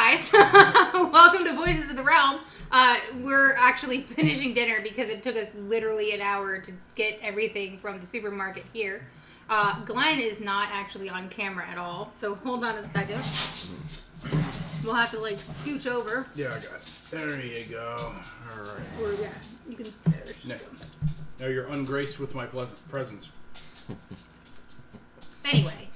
guys. Welcome to Voices of the Realm. We're actually finishing dinner because it took us literally an hour to get everything from the supermarket here. Glenn is not actually on camera at all, so hold on a second. We'll have to scooch over. Yeah, I got it. There you go. All right. Or yeah, you can stay there. Now you're ungraced with my pleasant presence. Anyway.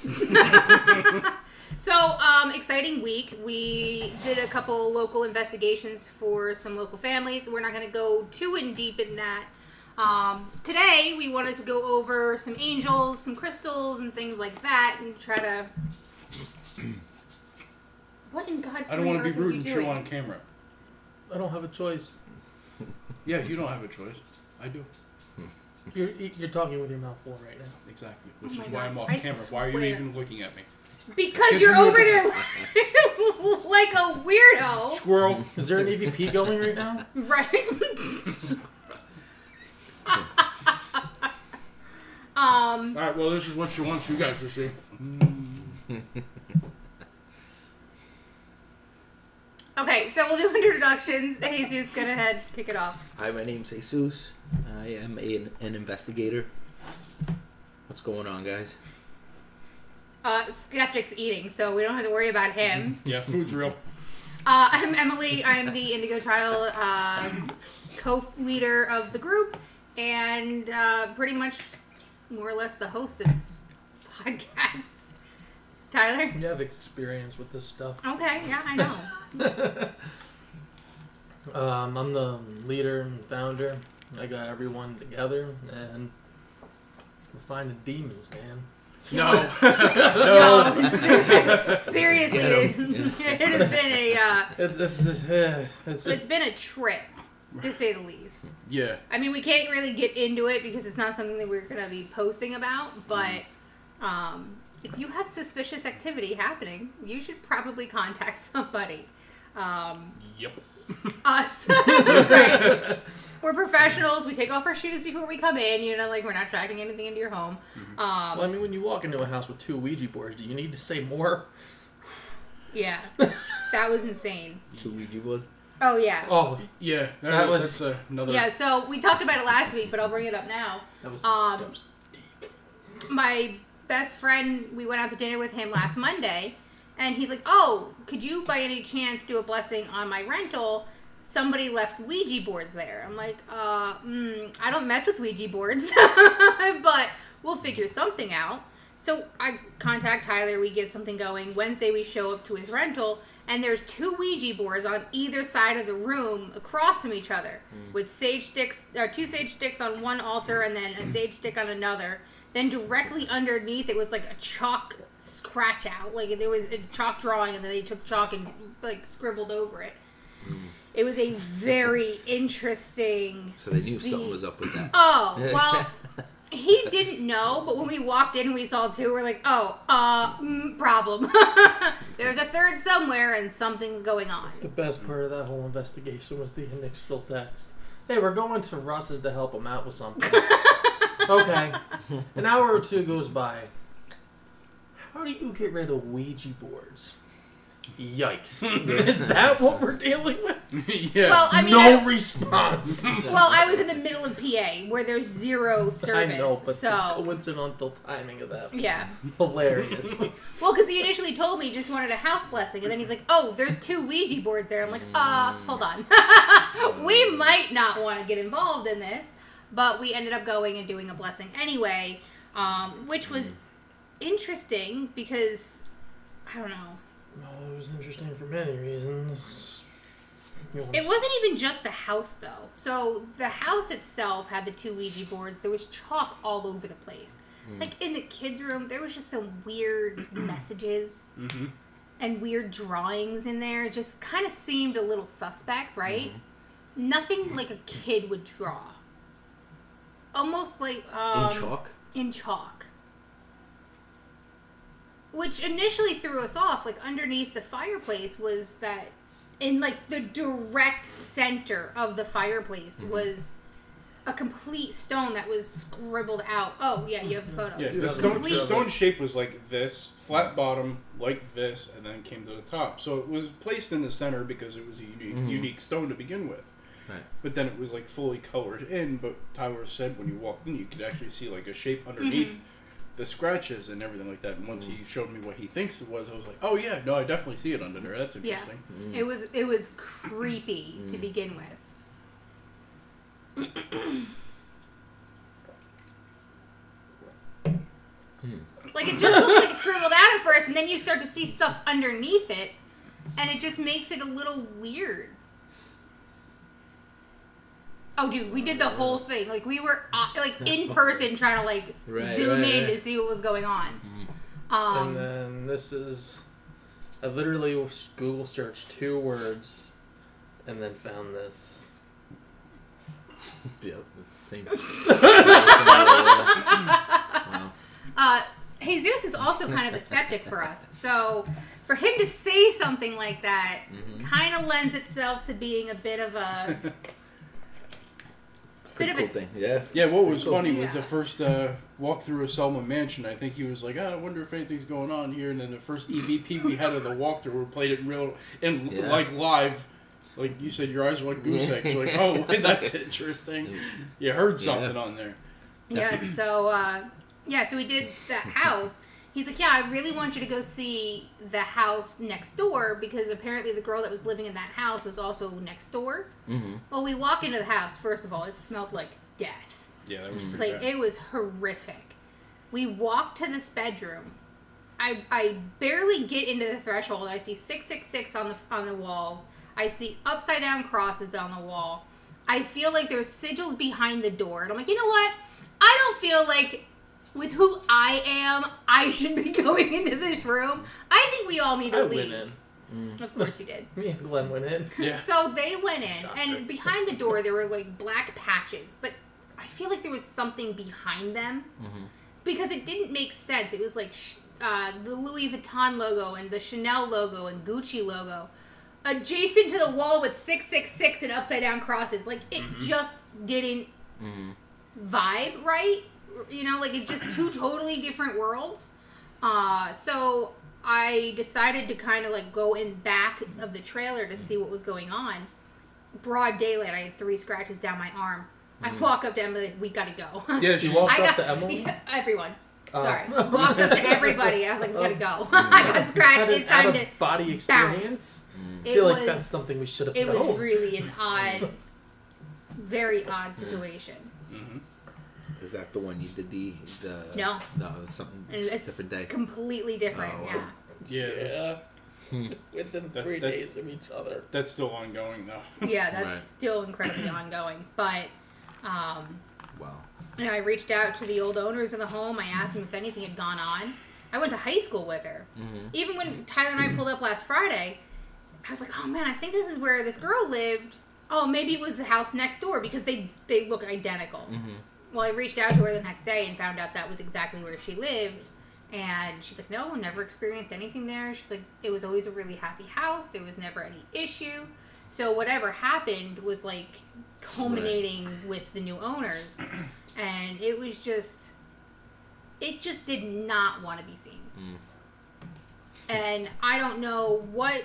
So, exciting week. We did a couple local investigations for some local families. We're not going to go too in deep in that. Today, we wanted to go over some angels, some crystals, and things like that, and try to... What in God's name? I don't want to be rude and chill on camera. I don't have a choice. Yeah, you don't have a choice. I do. You're talking with your mouth full right now. Exactly. Which is why I'm off camera. Why are you even looking at me? Because you're over there like a weirdo. Squirrel. Is there an EVP going right now? Right. Alright, well, this is what she wants you guys to see. Okay, so we'll do introductions. Jesus, go ahead, kick it off. Hi, my name's Jesus. I am an investigator. What's going on, guys? Skeptic's eating, so we don't have to worry about him. Yeah, food's real. I'm Emily. I'm the Indigo Child co-leader of the group, and pretty much more or less the host of podcasts. Tyler? You have experience with this stuff. Okay, yeah, I know. I'm the leader and founder. I got everyone together, and we're finding demons, man. No. No. Seriously, it has been it's been a trip, to say the least. Yeah. I mean, we can't really get into it because it's not something that we're going to be posting about, but if you have suspicious activity happening, you should probably contact somebody. Yep. Us. Right. We're professionals. We take off our shoes before we come in. We're not tracking anything into your home. Well, I mean, when you walk into a house with 2 Ouija boards, do you need to say more? Yeah. That was insane. 2 Ouija boards? Oh, yeah. Oh, yeah. That's another... Yeah, so we talked about it last week, but I'll bring it up now. that was deep. My best friend, we went out to dinner with him last Monday, and he's like, oh, could you by any chance do a blessing on my rental? Somebody left Ouija boards there. I'm like, I don't mess with Ouija boards, but we'll figure something out. So I contact Tyler, we get something going. Wednesday we show up to his rental, and there's 2 Ouija boards on either side of the room across from each other with sage sticks, or 2 sage sticks on one altar and then a sage stick on another. Then directly underneath it was like a chalk scratch out. Like there was a chalk drawing and then they took chalk and scribbled over it. It was a very interesting... So they knew something was up with that. Oh, well, he didn't know, but when we walked in and we saw 2, we're like, problem. There's a third somewhere and something's going on. The best part of that whole investigation was the initial text. Hey, we're going to Russ's to help him out with something. Okay. An hour or 2 goes by. How do you get rid of Ouija boards? Yikes. Is that what we're dealing with? Yeah. Well, I mean, no response. Well, I was in the middle of PA where there's 0 service. I know, but so... the coincidental timing of that was yeah. hilarious. Well, because he initially told me he just wanted a house blessing, and then he's like, oh, there's 2 Ouija boards there. I'm like, hold on. We might not want to get involved in this, but we ended up going and doing a blessing anyway, which was interesting because, I don't know. Well, it was interesting for many reasons. It wasn't even just the house, though. So the house itself had the 2 Ouija boards. There was chalk all over the place. Like in the kids' room, there was just some weird messages and weird drawings in there. It just kind of seemed a little suspect, right? Nothing like a kid would draw. Almost like... in chalk? In chalk. Which initially threw us off. Like, underneath the fireplace was that... In, the direct center of the fireplace was a complete stone that was scribbled out. Oh yeah, you have the photos. Yeah, Yeah, the complete- stone shape was like this, flat bottom, like this, and then came to the top. So it was placed in the center because it was a unique stone to begin with. Right. But then it was like fully colored in. But Tyler said when you walked in, you could actually see like a shape underneath the scratches and everything like that. And once he showed me what he thinks it was, I was like, oh yeah, no, I definitely see it under there. That's interesting. Yeah. It was creepy to begin with. Like, it just looks like it's scribbled out at first, and then you start to see stuff underneath it, and it just makes it a little weird. Oh, dude, we did the whole thing. Like, we were, like, in person trying to, like, zoom in to see what was going on. And then this is... I literally Google searched 2 words and then found this. Yep, it's the same. Wow. Jesus is also kind of a skeptic for us. So for him to say something like that kind of lends itself to being a bit of a... Pretty cool thing, yeah. Yeah, what was funny was Yeah. the first walk through of Selma Mansion. I think he was like, I wonder if anything's going on here. And then the first EVP we had of the walkthrough, we played it like live. Like you said, your eyes were like goose eggs. Like, oh, that's interesting. You heard something on there. Yeah, so we did that house. He's like, yeah, I really want you to go see the house next door because apparently the girl that was living in that house was also next door. Well, we walk into the house, first of all, it smelled like death. Yeah, that was pretty Like, bad. it was horrific. We walk to this bedroom. I barely get into the threshold. I see 666 on the walls. I see upside down crosses on the wall. I feel like there's sigils behind the door. And I'm like, you know what? I don't feel like with who I am, I should be going into this room. I think we all need to I leave. went in. Of course you did. Me and Glenn went in. Yeah. So they went in, Shocker. and behind the door there were like black patches, but I feel like there was something behind them because it didn't make sense. It was like the Louis Vuitton logo and the Chanel logo and Gucci logo adjacent to the wall with 666 and upside down crosses. Like, it just didn't vibe right. You know, like, it's just 2 totally different worlds. So I decided to kind of like go in back of the trailer to see what was going on. Broad daylight, I had 3 scratches down my arm. I walk up to Emily, like, we gotta go. Yeah, You walked I up got to Emily? yeah, everyone. Oh. Sorry, walked up to everybody. I was like, we gotta go. I got scratched. It's time to body experience. I It feel like was- that's something we should have It known. was really an odd, very odd situation. Is that the one you did the No. No, it was something And just a it's different day. completely different. Oh, Yeah. wow. Yeah, it was- Within That- 3 that- days of each other. that's still ongoing though. Yeah, that's Right. still incredibly ongoing. But, Wow. you know, I reached out to the old owners of the home. I asked them if anything had gone on. I went to high school with her. Even when Tyler and I pulled up last Friday, I was like, oh man, I think this is where this girl lived. Oh, maybe it was the house next door because they look identical. Well, I reached out to her the next day and found out that was exactly where she lived. And she's like, no, never experienced anything there. She's like, it was always a really happy house. There was never any issue. So whatever happened was like culminating with the new owners. And it was just, it just did not want to be seen. And I don't know what,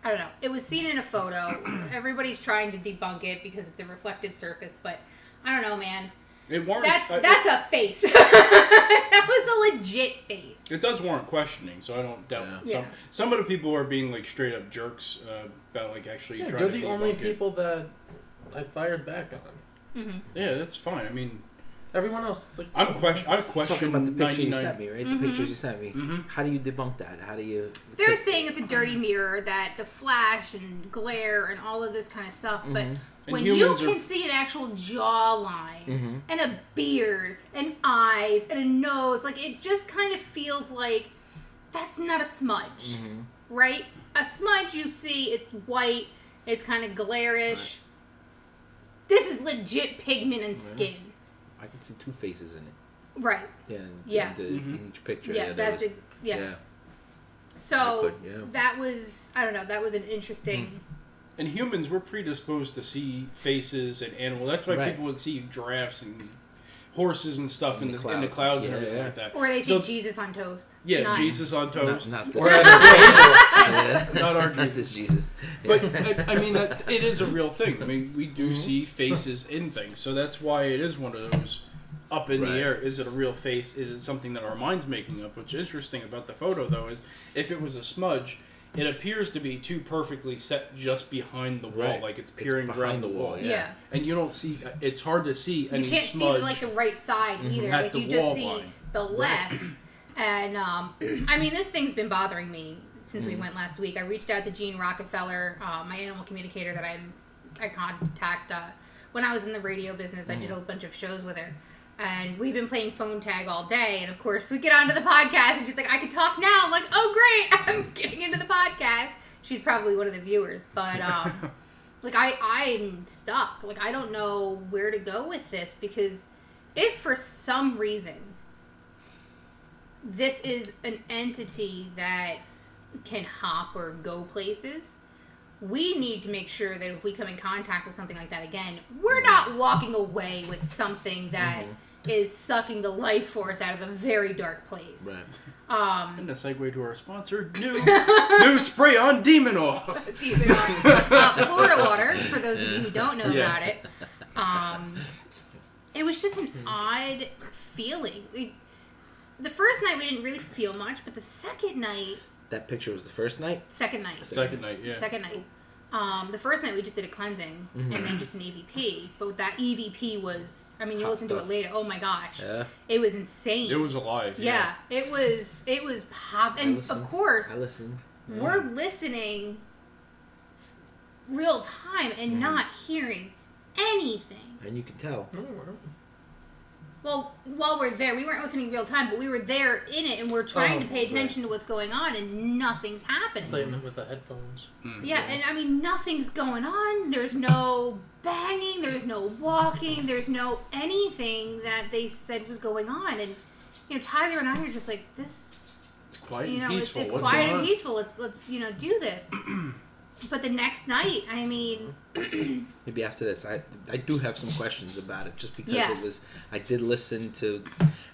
I don't know. It was seen in a photo. Everybody's trying to debunk it because it's a reflective surface, but I don't know, man. It warrants. That's a face. That was a legit face. It does warrant questioning, so I don't doubt Yeah. Yeah. some of the people are being like straight up jerks about like actually Yeah, trying they're to the only debunk it. people that I fired back on. Yeah, that's fine. I mean, Everyone else, it's like... I Talking question about the picture you 99. sent me, right? The pictures you sent me. How do you debunk that? How do you? They're saying it's a dirty mirror, that the flash and glare and all of this kind of stuff, but when you humans can are- see an actual jawline and a beard and eyes and a nose, like, it just kind of feels like that's not a smudge, right? A smudge, you see, it's white, it's kind of glarish. This is legit pigment and skin. I can see 2 faces in it. Right. Yeah. Yeah. In each picture. Yeah, there that's was- it. Yeah. I So could, yeah. that was, I don't know, that was an interesting And humans, we're predisposed to see faces and animals. That's why people would see giraffes and horses and stuff in the clouds and everything like that. Or they see Jesus on toast. Yeah, Jesus on toast. Not or at a table. Not our Jesus. Jesus. But, I mean, it is a real thing. I mean, we do see faces in things. So that's why it is one of those up in the air. Is it a real face? Is it something that our mind's making up? What's interesting about the photo, though, is if it was a smudge, it appears to be too perfectly set just behind the wall, like it's peering around the wall. Yeah. And you don't see, it's hard to see any smudge. You can't see like the right side either. At Like the you just wall see line. the left. And I mean, this thing's been bothering me since we went last week. I reached out to Jean Rockefeller, my animal communicator that I contact when I was in the radio business. I did a bunch of shows with her. And we've been playing phone tag all day. And, of course, we get onto the podcast. And she's like, I can talk now. I'm like, oh, great. I'm getting into the podcast. She's probably one of the viewers. But, like, I'm stuck. Like, I don't know where to go with this. Because if for some reason this is an entity that can hop or go places, we need to make sure that if we come in contact with something like that again, we're not walking away with something that is sucking the life force out of a very dark place. Right. And a segue to our sponsor, new spray on Demon Off. Demon Off. Florida water, for those of you who don't know about it. It was just an odd feeling. The first night we didn't really feel much, but the second night... That picture was the first night? Second night. Second night, yeah. Second night. The first night we just did a cleansing and then just an EVP. But that EVP was, I mean, you listen to it later. Oh my gosh. Yeah. It was insane. It was alive. Yeah. It was pop. And of course, we're listening real time and not hearing anything. And you can tell. Well, while we're there, we weren't listening real time, but we were there in it, and we're trying to pay attention to what's going on, and nothing's happening. Playing them with the headphones. Yeah, and I mean, nothing's going on. There's no banging. There's no walking. There's no anything that they said was going on. And, you know, Tyler and I are just like, this... It's quiet and peaceful. It's quiet and peaceful. Let's do this. But the next night, I mean... Maybe after this, I do have some questions about it, just because it was... I did listen to...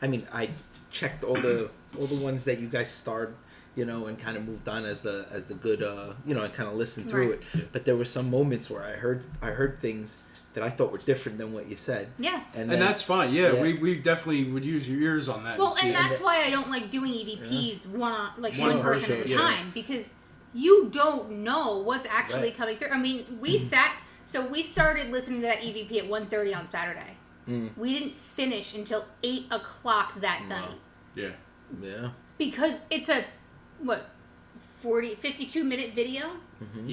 I mean, I checked all the ones that you guys starred, you know, and kind of moved on as the good, you know, and kind of listened through it. But there were some moments where I heard things that I thought were different than what you said. Yeah. And that's fine. Yeah, we definitely would use your ears on that. Well, and that's why I don't like doing EVPs one person at a time, because... You don't know what's actually coming through. I mean, we started listening to that EVP at 1:30 on Saturday. We didn't finish until 8 o'clock that night. Yeah. Yeah. Because it's a, 52-minute video?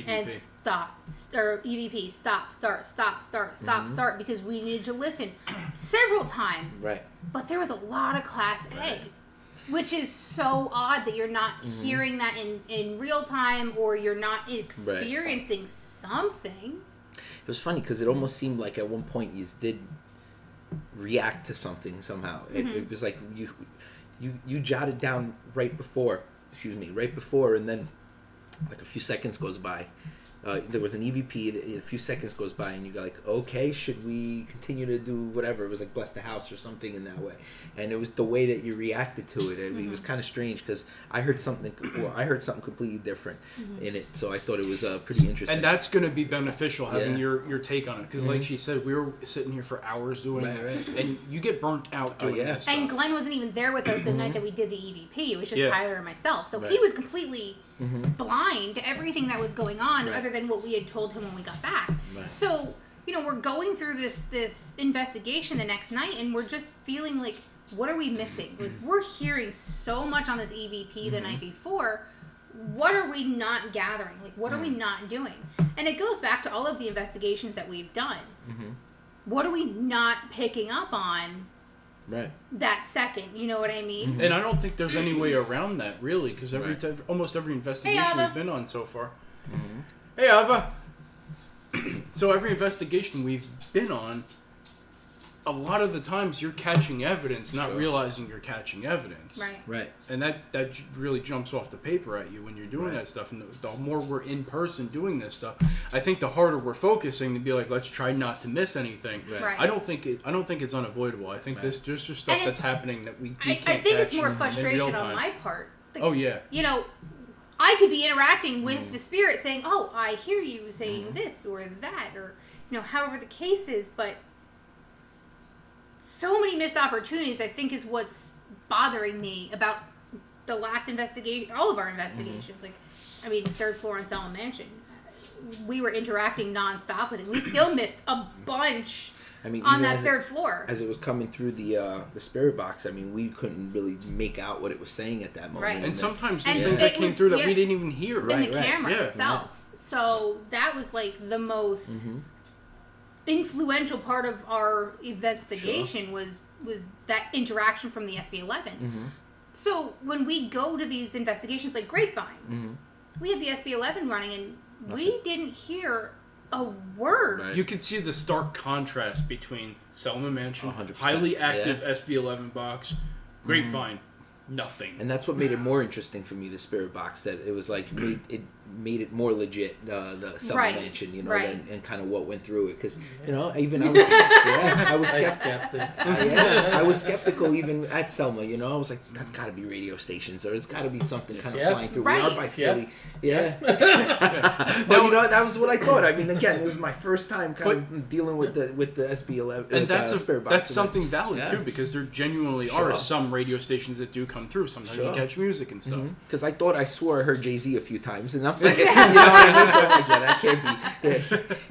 And EVP, stop, start, because we needed to listen several times. Right. But there was a lot of Class A. Which is so odd that you're not hearing that in real time, or you're not experiencing something. It was funny because it almost seemed like at one point you did react to something somehow. It was like you jotted down right before, and then like a few seconds goes by. There was an EVP, a few seconds goes by, and you go like, okay, should we continue to do whatever? It was like Bless the House or something in that way. And it was the way that you reacted to it. It was kind of strange because I heard something completely different in it. So I thought it was pretty interesting. And that's going to be beneficial, having your take on it. Because like she said, we were sitting here for hours doing it. And you get burnt out doing that stuff. And Glenn wasn't even there with us the night that we did the EVP. It was just Tyler and myself. So he was completely... blind to everything that was going on other than what we had told him when we got back. So, you know, we're going through this investigation the next night, and we're just feeling like, what are we missing? Like, we're hearing so much on this EVP the night before. What are we not gathering? Like, what are we not doing? And it goes back to all of the investigations that we've done. What are we not picking up on that second? You know what I mean? And I don't think there's any way around that, really, because almost every investigation we've been on so far. Hey, Ava. So every investigation we've been on, a lot of the times you're catching evidence, not Sure. realizing you're catching evidence. Right. Right. And that really jumps off the paper at you when you're doing Right. that stuff. And the more we're in person doing this stuff, I think the harder we're focusing to be like, let's try not to miss anything. Right. Right. I don't think it's unavoidable. I think Right. there's just stuff And that's it's- happening that we I can't think it's catch more in frustration real on time. my part. Like, Oh yeah. you know, I could be interacting with the spirit saying, "Oh, I hear you saying this or that," or you know, however the case is. But so many missed opportunities, I think, is what's bothering me about the last investigation, all of our investigations. Like, I mean, third floor on Selma Mansion, we were interacting nonstop with it. We still missed a bunch I mean, on even that as third floor. As it was coming through the spirit box, I mean, we couldn't really make out what it was saying at that moment. Right. And then- sometimes And there's it things that came was- through that yeah. we didn't even hear. In Right, the right. camera Yeah. itself. So that was like the most influential part of our investigation was that interaction from the SB11. So when we go to these investigations like Grapevine, we had the SB11 running and we didn't hear a word. Right. You could see the stark contrast between Selma Mansion, 100%, highly active yeah. SB11 box, Grapevine, nothing. And that's what made it more interesting for me, the spirit box, that it was like it made it more legit, the Selma Right, Mansion, you know, right. and kind of what went through it, because you know, even I was I was Nice skeptical. skeptics. I was skeptical even at Selma, you know. I was like, that's got to be radio stations, or it's got to be something kind of Yeah. flying through. Right. We are by Philly, yeah. Now, But you know, that was what I thought. I mean, again, it was my first time kind of dealing with the SB11, and that's spirit box. that's and something valid yeah. too, because there genuinely Sure. are some radio stations that do come through. Sometimes Sure. you catch music and stuff. Because I thought I swore I heard Jay-Z a few times, and I'm like, you know what I mean? So I'm like, yeah, that can't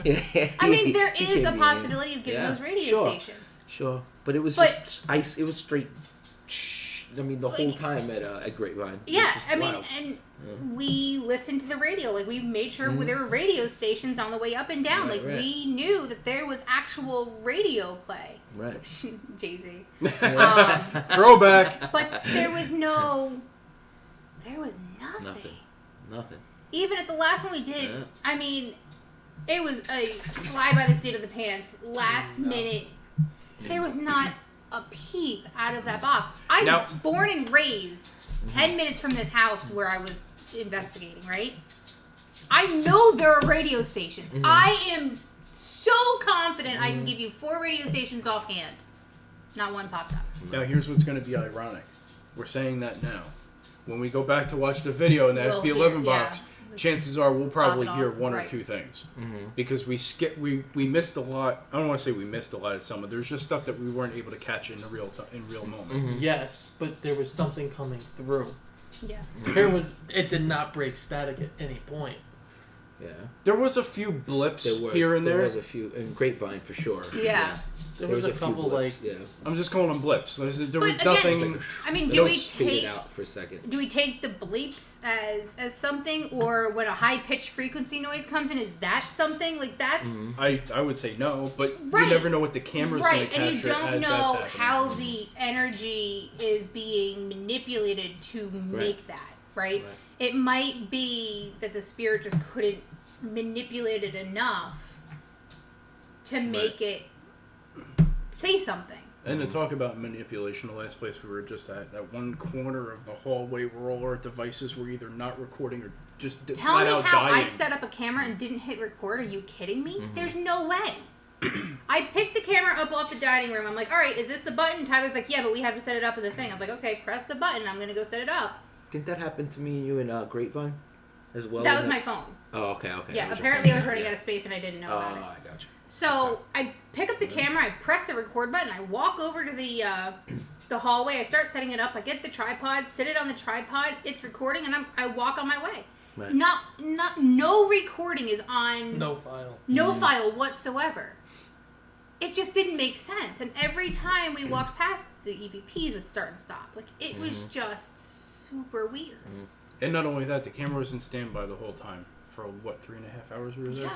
be. Yeah. I mean, there He is a can't be possibility of getting Yeah. those radio Sure. stations. Sure, but it was But- just ice. It was straight. I mean, the whole Like- time at Grapevine. It was Yeah, just I mean, wild. and we listened to the radio. Like, we made sure there were radio stations on the way up and down. Right, like, right. we knew that there was actual radio play. Right. Jay-Z. Throwback. But there was nothing. Nothing. Even at the last one we did, Yeah. I mean, it was a fly by the seat of the pants, last minute. There was not a peep out of that box. I'm Now- born and raised 10 minutes from this house where I was investigating, right? I know there are radio stations. I am so confident I can give you 4 radio stations offhand. Not one popped up. Now here's what's going to be ironic. We're saying that now. When we go back to watch the video in the We'll SB11 hear- box, chances are we'll probably Pop it hear off, one or right. two things. Because we missed a lot. I don't want to say we missed a lot at Selma. There's just stuff that we weren't able to catch in the real moment. Yes, but there was something coming through. Yeah. It did not break static at any point. Yeah. There was a few blips There was here and there. was a few in Grapevine for sure. Yeah. There was a few couple blips, like yeah. I'm just calling them blips. There was But nothing. I mean, It do we almost faded take out for a second. do we take the bleeps as something, or when a high pitched frequency noise comes in, is that something? Like that's I would say no, but Right. you never know what the camera's going right, to capture and you don't as know that's happening. how the energy is being manipulated to make that right? Right. It might be that the spirit just couldn't manipulate it enough to make it say something. And to talk about manipulation, the last place we were just at, that one corner of the hallway where all our devices were either not recording or just Tell flat me out how dying. I set up a camera and didn't hit record. Are you kidding me? There's no way. I picked the camera up off the dining room. I'm like, all right, is this the button? Tyler's like, yeah, but we have to set it up in the thing. I was like, okay, press the button. I'm going to go set it up. Didn't that happen to me and you in Grapevine as well? That was my phone. Oh, okay. Yeah, That was your apparently I phone. was running Yeah. out of space and I didn't know Oh, about it. I got you. So I pick up the camera, I press the record button, I walk over to the hallway, I start setting it up, I get the tripod, sit it on the tripod, it's recording, and I walk on my way. Right. No recording is on no file. no file whatsoever. It just didn't make sense, and every time we walked past, the EVPs would start and stop. Like it was just super weird. And not only that, the camera was in standby the whole time for what, 3.5 hours we were there? Yeah.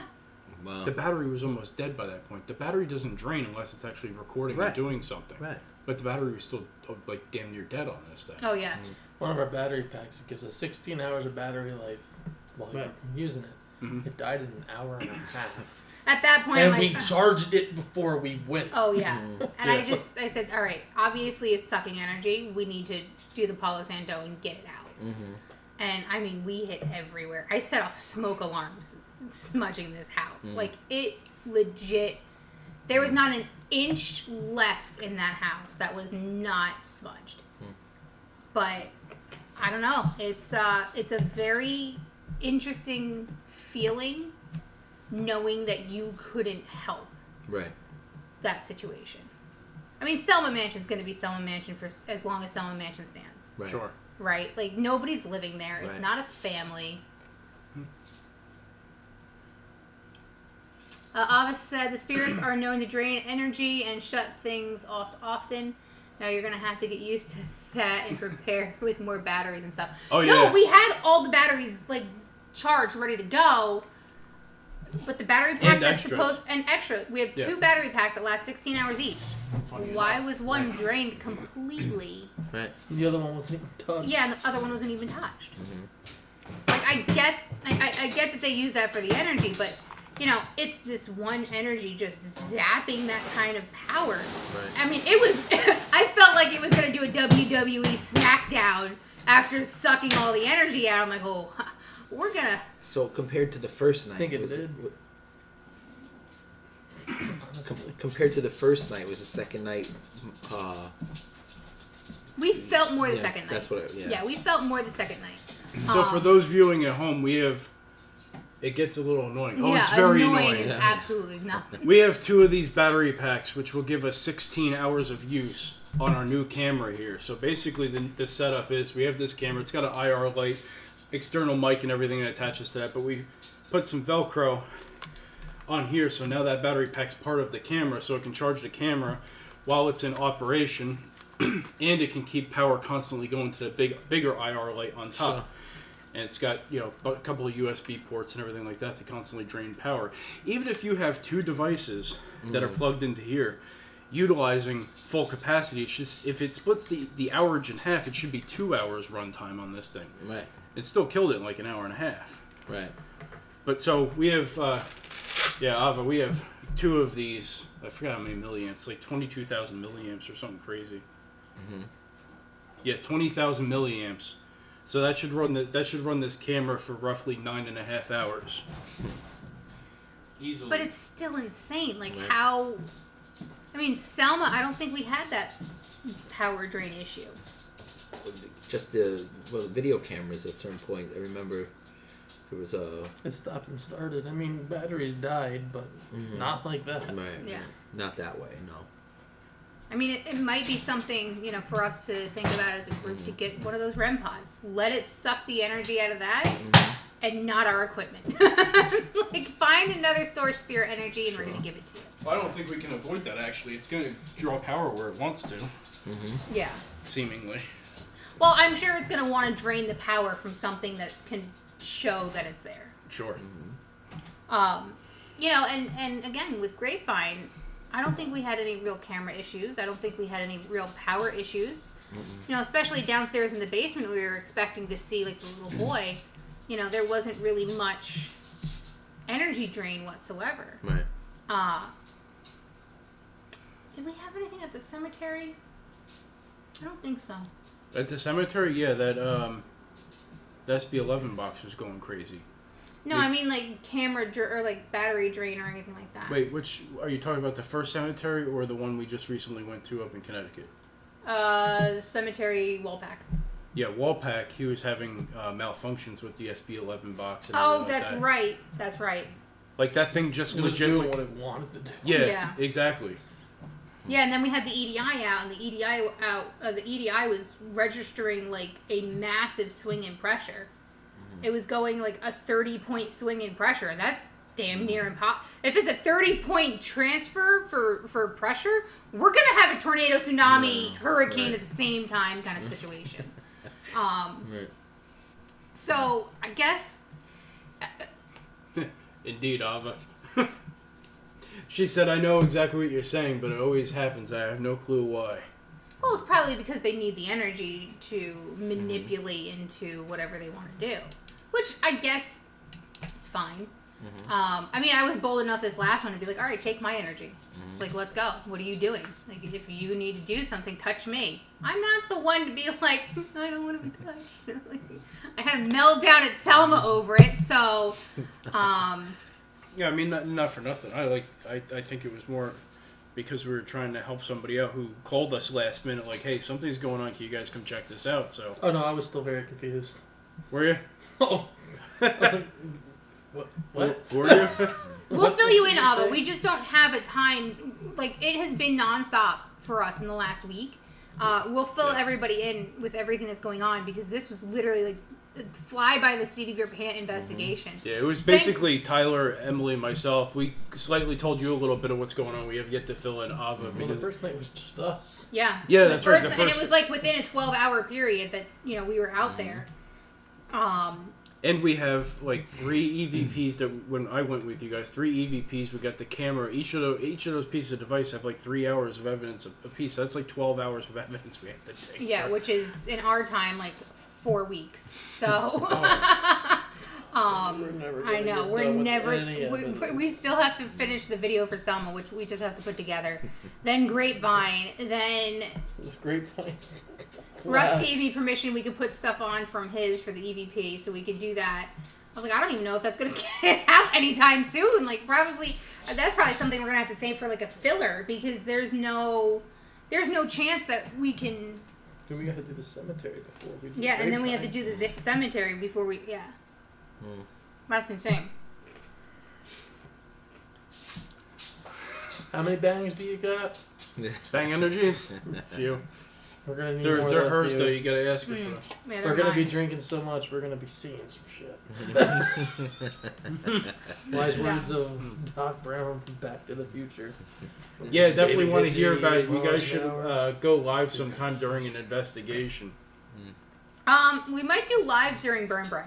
Wow. The battery was almost dead by that point. The battery doesn't drain unless it's actually recording Right. and doing something. Right. But the battery was still like damn near dead on this thing. Oh yeah. One of our battery packs, it gives us 16 hours of battery life while Right. you're using it. Mhm. It died in an hour and a half. At that point, And I'm we like, charged it before we went. oh yeah. And Yeah. I said, all right, obviously it's sucking energy. We need to do the Palo Santo and get it out. Mm-hmm. And I mean, we hit everywhere. I set off smoke alarms smudging this house. Like, it legit, there was not an inch left in that house that was not smudged. But I don't know. It's a very interesting feeling knowing that you couldn't help Right. that situation. I mean, Selma Mansion's going to be Selma Mansion for as long as Selma Mansion stands. Right. Sure. Right? Like, nobody's living there. It's Right. not a family. Ava said the spirits are known to drain energy and shut things off often. Now you're going to have to get used to that and prepare with more batteries and stuff. Oh, No, yeah. we had all the batteries, like, charged, ready to go. But the battery pack And that's extras. supposed... And extra. We have 2 battery packs that last 16 hours each. Funny Why enough. was one drained completely? Right. The other one wasn't even touched. Yeah, and the other one wasn't even touched. Like, I get that they use that for the energy, but, you know, it's this one energy just zapping that kind of power. Right. I mean, it was... I felt like it was going to do a WWE SmackDown after sucking all the energy out. I'm like, oh, we're going to... So compared to the first night, I think it was- did. compared to the first night, was the second night. We felt more the Yeah, second night. that's what. Yeah, we felt more the second night. So for those viewing at home, we have. It gets a little annoying. Oh, yeah, it's very annoying annoying. is absolutely nothing. We have 2 of these battery packs, which will give us 16 hours of use on our new camera here. So basically, the setup is we have this camera. It's got an IR light, external mic, and everything that attaches to that. But we put some Velcro on here, so now that battery pack's part of the camera, so it can charge the camera while it's in operation, and it can keep power constantly going to the bigger IR light on top. Sure. And it's got, you know, a couple of USB ports and everything like that to constantly drain power. Even if you have 2 devices that are plugged into here, utilizing full capacity, it's just, if it splits the hourage in half, it should be 2 hours runtime on this thing. Right. It still killed it in like an hour and a half. Right. But so we have, Ava, we have 2 of these. I forgot how many milliamps, like 22,000 milliamps or something crazy. Yeah, 20,000 milliamps. So that should run this camera for roughly 9.5 hours. Easily. But it's still insane. Like, Right. how... I mean, Selma, I don't think we had that power drain issue. Just the video cameras at a certain point. I remember there was a It stopped and started. I mean, batteries died, but not like that. right. Yeah. Not that way. No. I mean, it might be something, you know, for us to think about as a group to get one of those REM pods. Let it suck the energy out of that and not our equipment. Like, find another source for your energy and we're going to give it to you. Well, I don't think we can avoid that, actually. It's going to draw power where it wants to, Yeah. seemingly. Well, I'm sure it's going to want to drain the power from something that can show that it's there. Sure. You know, and again, with Grapevine, I don't think we had any real camera issues. I don't think we had any real power issues. You know, especially downstairs in the basement, we were expecting to see, like, the little boy. You know, there wasn't really much energy drain whatsoever. Right. Did we have anything at the cemetery? I don't think so. At the cemetery, yeah, that the SB11 box was going crazy. No, I mean, like, or, like, battery drain or anything like that. Wait, which are you talking about? The first cemetery or the one we just recently went to up in Connecticut? The cemetery wall pack. Yeah, Wallpack. He was having malfunctions with the SB11 box. And Oh, everything like that's that. right. That's right. Like that thing just It was doing legitimately. what it wanted to do. Yeah, Yeah. exactly. Yeah, and then we had the EDI out, and the EDI was registering, like, a massive swing in pressure. It was going, like, a 30-point swing in pressure, and that's damn near impossible. If it's a 30-point transfer for pressure, we're going to have a tornado, tsunami, hurricane right. at the same time kind of situation. Right. So, I guess... Indeed, Ava. She said, "I know exactly what you're saying, but it always happens. I have no clue why." Well, it's probably because they need the energy to manipulate into whatever they want to do. Which, I guess, is fine. I mean, I was bold enough this last one to be like, all right, take my energy. Like, let's go. What are you doing? Like, if you need to do something, touch me. I'm not the one to be like, I don't want to be touched. Like, I had a meltdown at Selma over it, so, Yeah, I mean, not for nothing. I think it was more because we were trying to help somebody out who called us last minute, like, hey, something's going on. Can you guys come check this out? So. Oh no, I was still very confused. Were you? Oh, I was like, what? Were you? we'll fill you in, did you Ava. say? We just don't have a time. Like, it has been nonstop for us in the last week. We'll fill everybody in with everything that's going on because this was literally like fly by the seat of your pant investigation. Yeah, it was basically Tyler, Emily, and myself. We slightly told you a little bit of what's going on. We have yet to fill in Ava. Well, the Because first night was just us. Yeah. Yeah, The that's right, first- the and it first- was like within a 12-hour period that, we were out there. And we have like 3 EVPs that when I went with you guys, 3 EVPs. We got the camera. Each of those pieces of device have like 3 hours of evidence a piece. So that's like 12 hours of evidence we have to take. Yeah, which is in our time like 4 weeks. So, We're never gonna I know get we're done with never. any We evidence. still have to finish the video for Selma, which we just have to put together. Then Grapevine. Then Grapevine. Russ gave me permission. We could put stuff on from his for the EVP, so we could do that. I was like, I don't even know if that's gonna get out anytime soon. Like, probably that's probably something we're gonna have to save for like a filler because there's no chance that we can. We gotta do the cemetery before we do. Yeah, and then we have to Grapevine. do the cemetery before we. Yeah. That's insane. How many bangs do you got? Bang energies. Few. We're gonna need They're more they're than hers you. though. You gotta ask her for. Yeah, We're they're gonna be mine. drinking so much, we're gonna be seeing some shit. Wise Yeah. words of Doc Brown from Back to the Future. Yeah, This definitely baby want to hits hear you about it. You while guys I should shower. go live sometime during an investigation. We might do live during Burn Bray.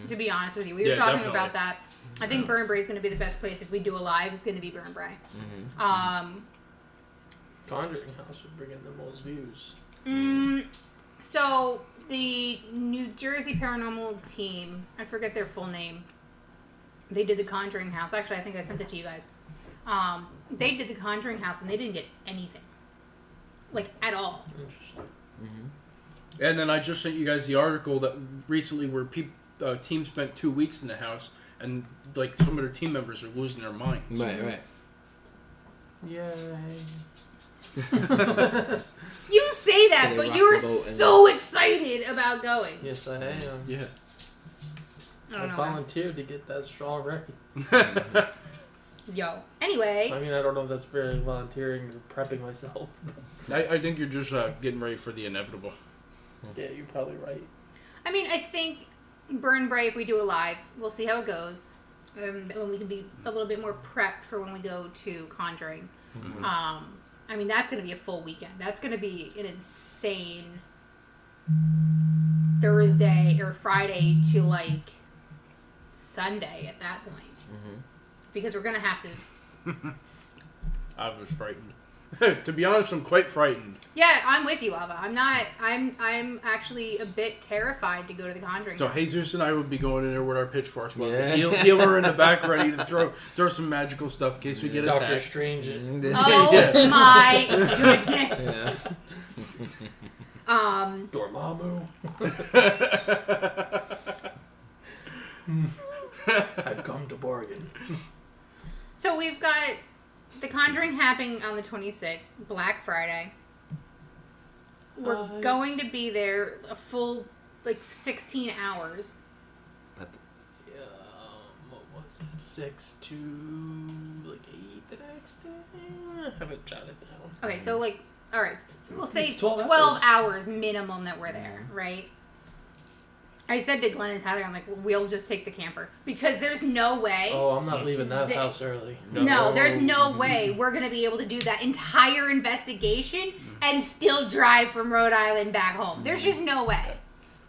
To be honest with you, we were Yeah, talking definitely. about that. I think Burn Bray is going to be the best place if we do a live. It's going to be Burn Bray. Conjuring House would bring in the most views. So the New Jersey Paranormal team, I forget their full name. They did the Conjuring House. Actually, I think I sent it to you guys. They did the Conjuring House and they didn't get anything, like at all. Interesting. And then I just sent you guys the article that recently where team spent 2 weeks in the house and like some of their team members are losing their minds. Right. Yay. You say that, So they but rock you were the boat and so excited about going. Yes, I am. Yeah. I I don't know. volunteered to get that straw ready. Yo. Anyway. I mean, I don't know if that's very volunteering or prepping myself. I think you're just getting ready for the inevitable. Yeah, you're probably right. I mean, I think Burn Bray, if we do a live, we'll see how it goes. And when we can be a little bit more prepped for when we go to Conjuring. I mean, that's going to be a full weekend. That's going to be an insane Thursday or Friday to like Sunday at that point. Because we're going to have to. I was frightened. To be honest, I'm quite frightened. Yeah, I'm with you, Ava. I'm not. I'm actually a bit terrified to go to the Conjuring. So House. Jesus and I would be going in there with our pitchforks. We'll have Yeah. the healer in the back ready to throw some magical stuff in case we get Doctor attacked. Strange it. Oh Yeah. my goodness. Yeah. Dormammu. I've come to bargain. So we've got The Conjuring happening on the 26th, Black Friday. We're going to be there a full, 16 hours. Yeah, what was it? 6 to 8 the next day? I haven't jotted it down. Okay, so, all right, we'll say It's 12 12 hours minimum that we're there, right? I said to Glenn and Tyler, I'm like, we'll just take the camper. Because there's no way. Oh, I'm not leaving that The- house early. No, there's no way we're going to be able to do that entire investigation and still drive from Rhode Island back home. There's just no way.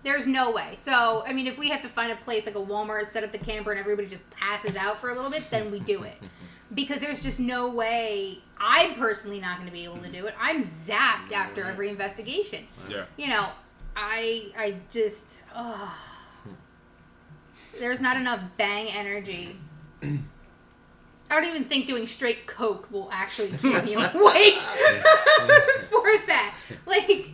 There's no way. So, I mean, if we have to find a place like a Walmart, set up the camper, and everybody just passes out for a little bit, then we do it. Because there's just no way. I'm personally not going to be able to do it. I'm zapped after every investigation. Yeah. I just... There's not enough bang energy. I don't even think doing straight coke will actually keep me awake for that. Like,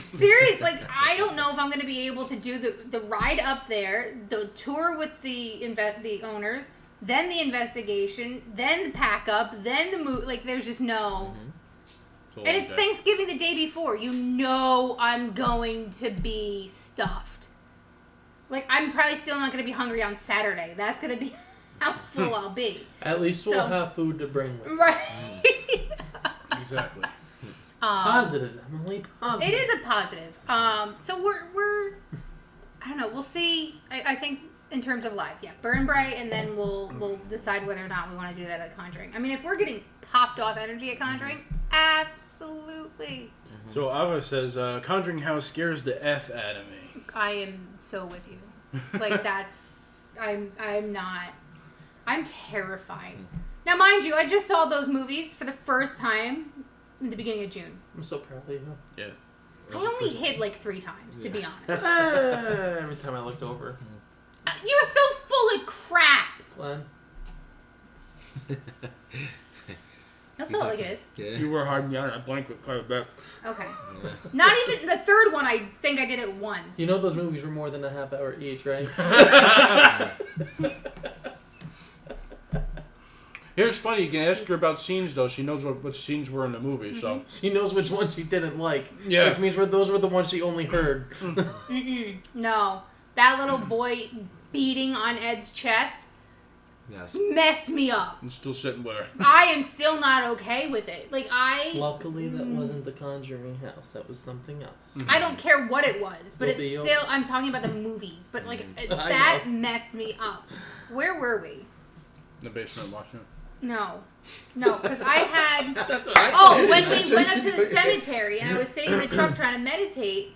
serious. Like, I don't know if I'm going to be able to do the ride up there, the tour with the owners, then the investigation, then the pack up, then the move. Like, there's just no. Mm-hmm. And it's Thanksgiving the day before. You know I'm going to be stuffed. Like, I'm probably still not going to be hungry on Saturday. That's going to be how full I'll be. At least we'll have food to bring with us. Right. Exactly. Positive, Emily. Positive. It is a positive. So we're I don't know. We'll see. I think in terms of live, yeah, Burn Bright, and then we'll decide whether or not we want to do that at Conjuring. I mean, if we're getting popped off energy at Conjuring, absolutely. So Ava says, Conjuring House scares the F out of me. I am so with you. Like, that's... I'm terrified. Now, mind you, I just saw those movies for the first time in the beginning of June. I'm so proud of you. Yeah. I only hid like 3 times, to be honest. Every time I looked over. You're so full of crap. Glenn. That's all like it is. Yeah. You were hiding behind that blanket quite a bit. Okay. Not even the third one. I think I did it once. You know those movies were more than a half hour each, right? Here's funny, you can ask her about scenes, though. She knows what scenes were in the movie, so... She knows which ones she didn't like. Yeah. Which means those were the ones she only heard. No. That little boy beating on Ed's chest Yes. messed me up. I'm still sitting with her. I am still not okay with it. Like, Luckily, that wasn't the Conjuring house. That was something else. I don't care what it was, but We'll it's be still... I'm talking about the movies, but, like, I that know. messed me up. Where were we? In the basement watching it. No, because I had... That's what I Oh, thought. when we went up to the cemetery and I was sitting in the truck trying to meditate,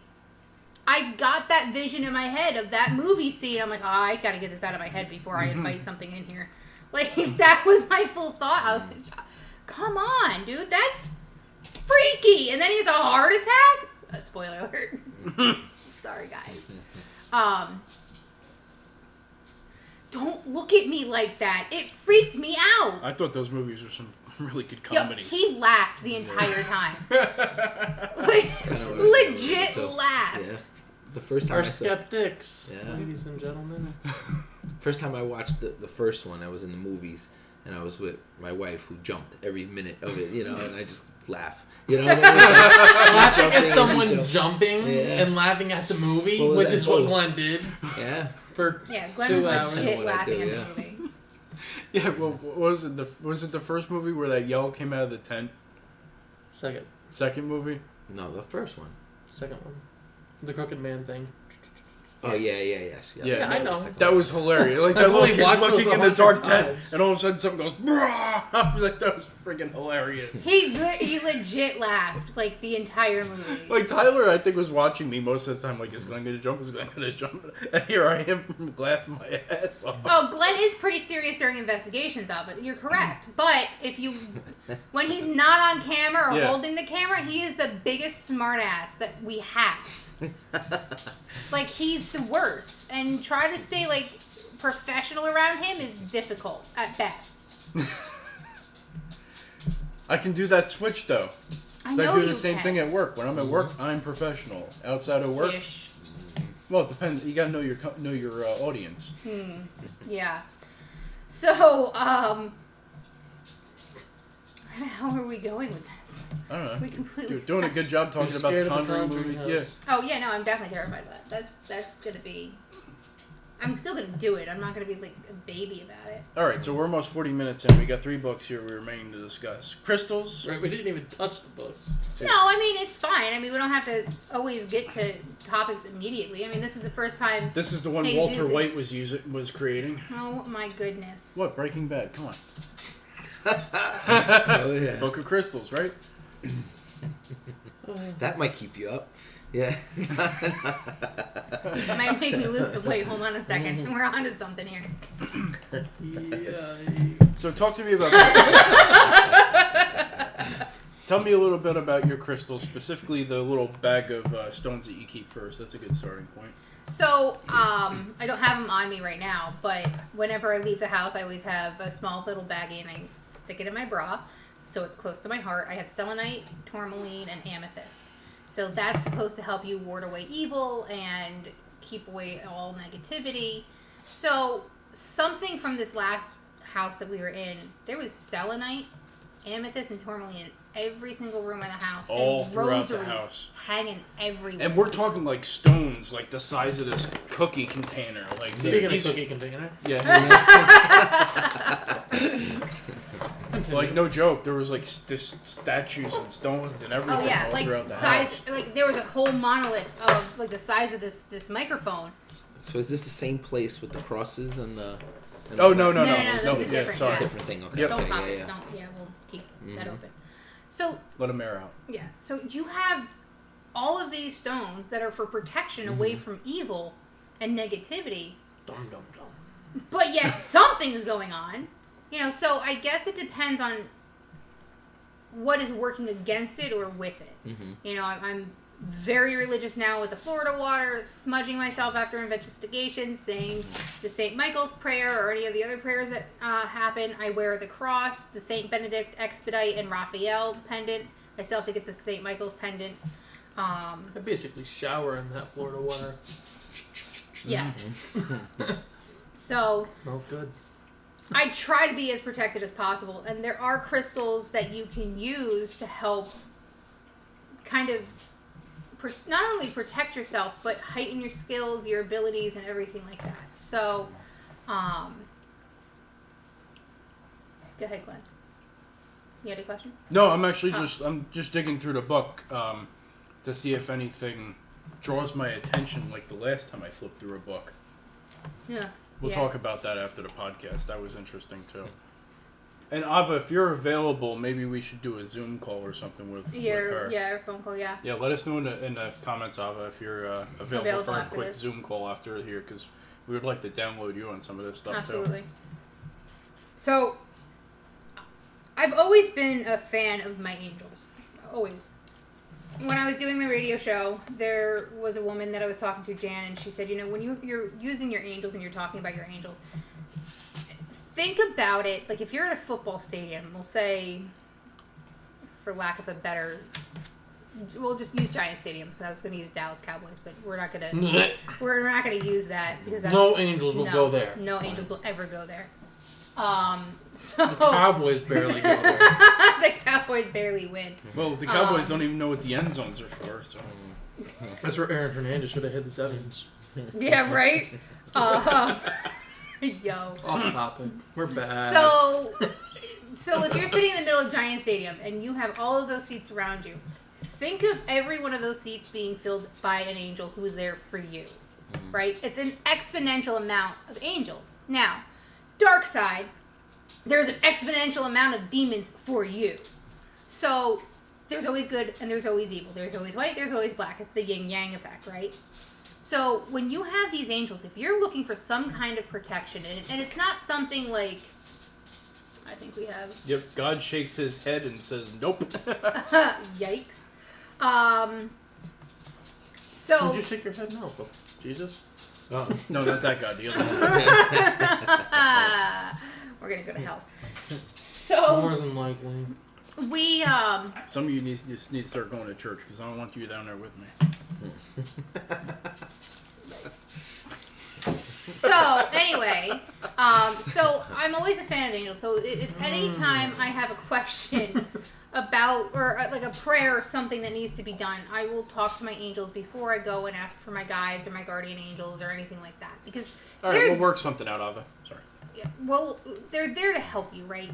I got that vision in my head of that movie scene. I'm like, oh, I gotta get this out of my head before I invite something in here. Like, that was my full thought. I was like, come on, dude, that's freaky. And then he has a heart attack. Spoiler alert. Sorry, guys. Don't look at me like that. It freaked me out. I thought those movies were some really good Yo, comedies. he laughed the entire time. Like, legit laugh. Yeah. The first time Our I saw, skeptics, Yeah. ladies and gentlemen. first time I watched the first one, I was in the movies, and I was with my wife who jumped every minute of it, you know, and I just laugh. You know what I mean? Laughing at Jumping, someone jump. jumping Yeah. and laughing at the movie, What was which that? is what Oh. Glenn did Yeah. for Yeah, Glenn 2 was hours. legit What I laughing do, at yeah. the movie. Yeah, well, was it the first movie where that yell came out of the tent? Second Second movie? No, the first one. one. The crooked man thing. Oh yes. Yeah, I that was the know. second That one. was hilarious. Like that I've little only kid's watched those looking in the 100 dark tent, times. and all of a sudden something goes, "Brah!" I was like, that was freaking hilarious. He legit laughed like the entire movie. Like Tyler, I think was watching me most of the time. Like, is Glenn gonna jump? Is Glenn gonna jump? And here I am laughing my ass off. Oh, Glenn is pretty serious during investigations of it. You're correct. But when he's not on camera or Yeah. holding the camera, he is the biggest smartass that we have. Like, he's the worst. And try to stay, like, professional around him is difficult at best. I can do that switch though. I 'Cause know I do you the same can. thing at work. When I'm at work, I'm professional. Outside of work, Ish. well, it depends. You gotta know your audience. Yeah. So, where the hell are we going with this? I don't know. We completely You're doing a good job talking You're about the scared of the Conjuring Conjuring movie. house. Yeah. Oh yeah, no, I'm definitely terrified of that. That's gonna be. I'm still gonna do it. I'm not gonna be like a baby about it. All right, so we're almost 40 minutes in. We got 3 books here we remain to discuss. Crystals. Right, we didn't even touch the books. No, I mean it's fine. I mean we don't have to always get to topics immediately. I mean this is the first time. This is the one Hey, Walter Zeus. White was creating. Oh my goodness. What? Breaking Bad. Come on. Oh yeah. Book of Crystals, right? That might keep you up. Yeah. It might make me lose some weight. Hold on a second. We're onto something here. Yeah. So talk to me about. Tell me a little bit about your crystals, specifically the little bag of stones that you keep first. That's a good starting point. So, I don't have them on me right now, but whenever I leave the house, I always have a small little baggie and I stick it in my bra, so it's close to my heart. I have selenite, tourmaline, and amethyst. So that's supposed to help you ward away evil and keep away all negativity. So something from this last house that we were in, there was selenite, amethyst, and tourmaline in every single room in the house. All and throughout the rosaries house. hanging everywhere. And we're talking like stones, like the size of this cookie container. Like Speaking of these- cookie container. Yeah. Like no joke, there was like statues and stones and everything Oh yeah, all like throughout the size. house. Like there was a whole monolith of like the size of this microphone. So is this the same place with the crosses and the? And Oh the- no No, this is different, sorry. yeah. Different thing. Okay. Yep. Don't okay, pop yeah, it. yeah. Don't. Yeah, we'll keep that open. So Let them air out. yeah, so you have all of these stones that are for protection away from evil and negativity, Dum dum dum. but yet something's going on. You know, so I guess it depends on what is working against it or with it. You know, I'm very religious now with the Florida water, smudging myself after investigations, saying the St. Michael's prayer or any of the other prayers that happen. I wear the cross, the St. Benedict Expedite and Raphael pendant. I still have to get the St. Michael's pendant. I basically shower in that Florida water. Yeah. So Smells good. I try to be as protected as possible, and there are crystals that you can use to help kind of not only protect yourself, but heighten your skills, your abilities, and everything like that. So, go ahead, Glenn. You had a question? No, I'm actually I'm just digging through the book to see if anything draws my attention like the last time I flipped through a book. Yeah. We'll Yeah. talk about that after the podcast. That was interesting too. And Ava, if you're available, maybe we should do a Zoom call or something with her. Or phone call, yeah. Yeah, let us know in the comments, Ava, if you're available for a after quick this. Zoom call after here, because we would like to download you on some of this stuff Absolutely. So, I've always been a fan of my angels. Always. When I was doing my radio show, there was a woman that I was talking to, Jan, and she said, you know, when you're using your angels and you're talking about your angels, think about it, like if you're at a football stadium, we'll say, for lack of a better, we'll just use Giant Stadium, because I was going to use Dallas Cowboys, but we're not going to, we're not going to use that, because that's... No angels will go there. No angels will ever go there. So... The Cowboys barely go there. the Cowboys barely win. Well, the Cowboys don't even know what the end zones are for, so... That's where Aaron Hernandez should have hit the sevens. Yeah, right? Yo. Off topic. We're bad. So if you're sitting in the middle of Giant Stadium and you have all of those seats around you, think of every one of those seats being filled by an angel who is there for you, right? It's an exponential amount of angels. Now, dark side, there's an exponential amount of demons for you. So there's always good and there's always evil. There's always white, there's always black. It's the yin-yang effect, right? So when you have these angels, if you're looking for some kind of protection, and it's not something like, I think we have... Yep, God shakes his head and says, nope. Yikes. So... Did you shake your head? No. Jesus? Oh, no, not that God. The other one. We're going to go to hell. So... More than likely. We, Some of you just need to start going to church, because I don't want you down there with me. So, anyway, so I'm always a fan of angels. So if any time I have a question about, or like a prayer or something that needs to be done, I will talk to my angels before I go and ask for my guides or my guardian angels or anything like that. Because All right, we'll work something out, Ava. Sorry. yeah, well, they're there to help you, right?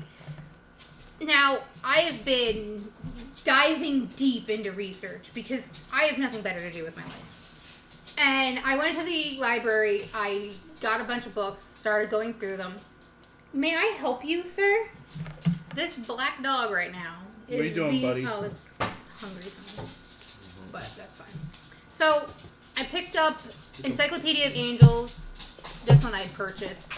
Now, I have been diving deep into research because I have nothing better to do with my life. And I went to the library, I got a bunch of books, started going through them. May I help you, sir? This black dog right now is What are you doing, buddy? Oh, it's hungry for me. But that's fine. So, I picked up Encyclopedia of Angels. This one I purchased.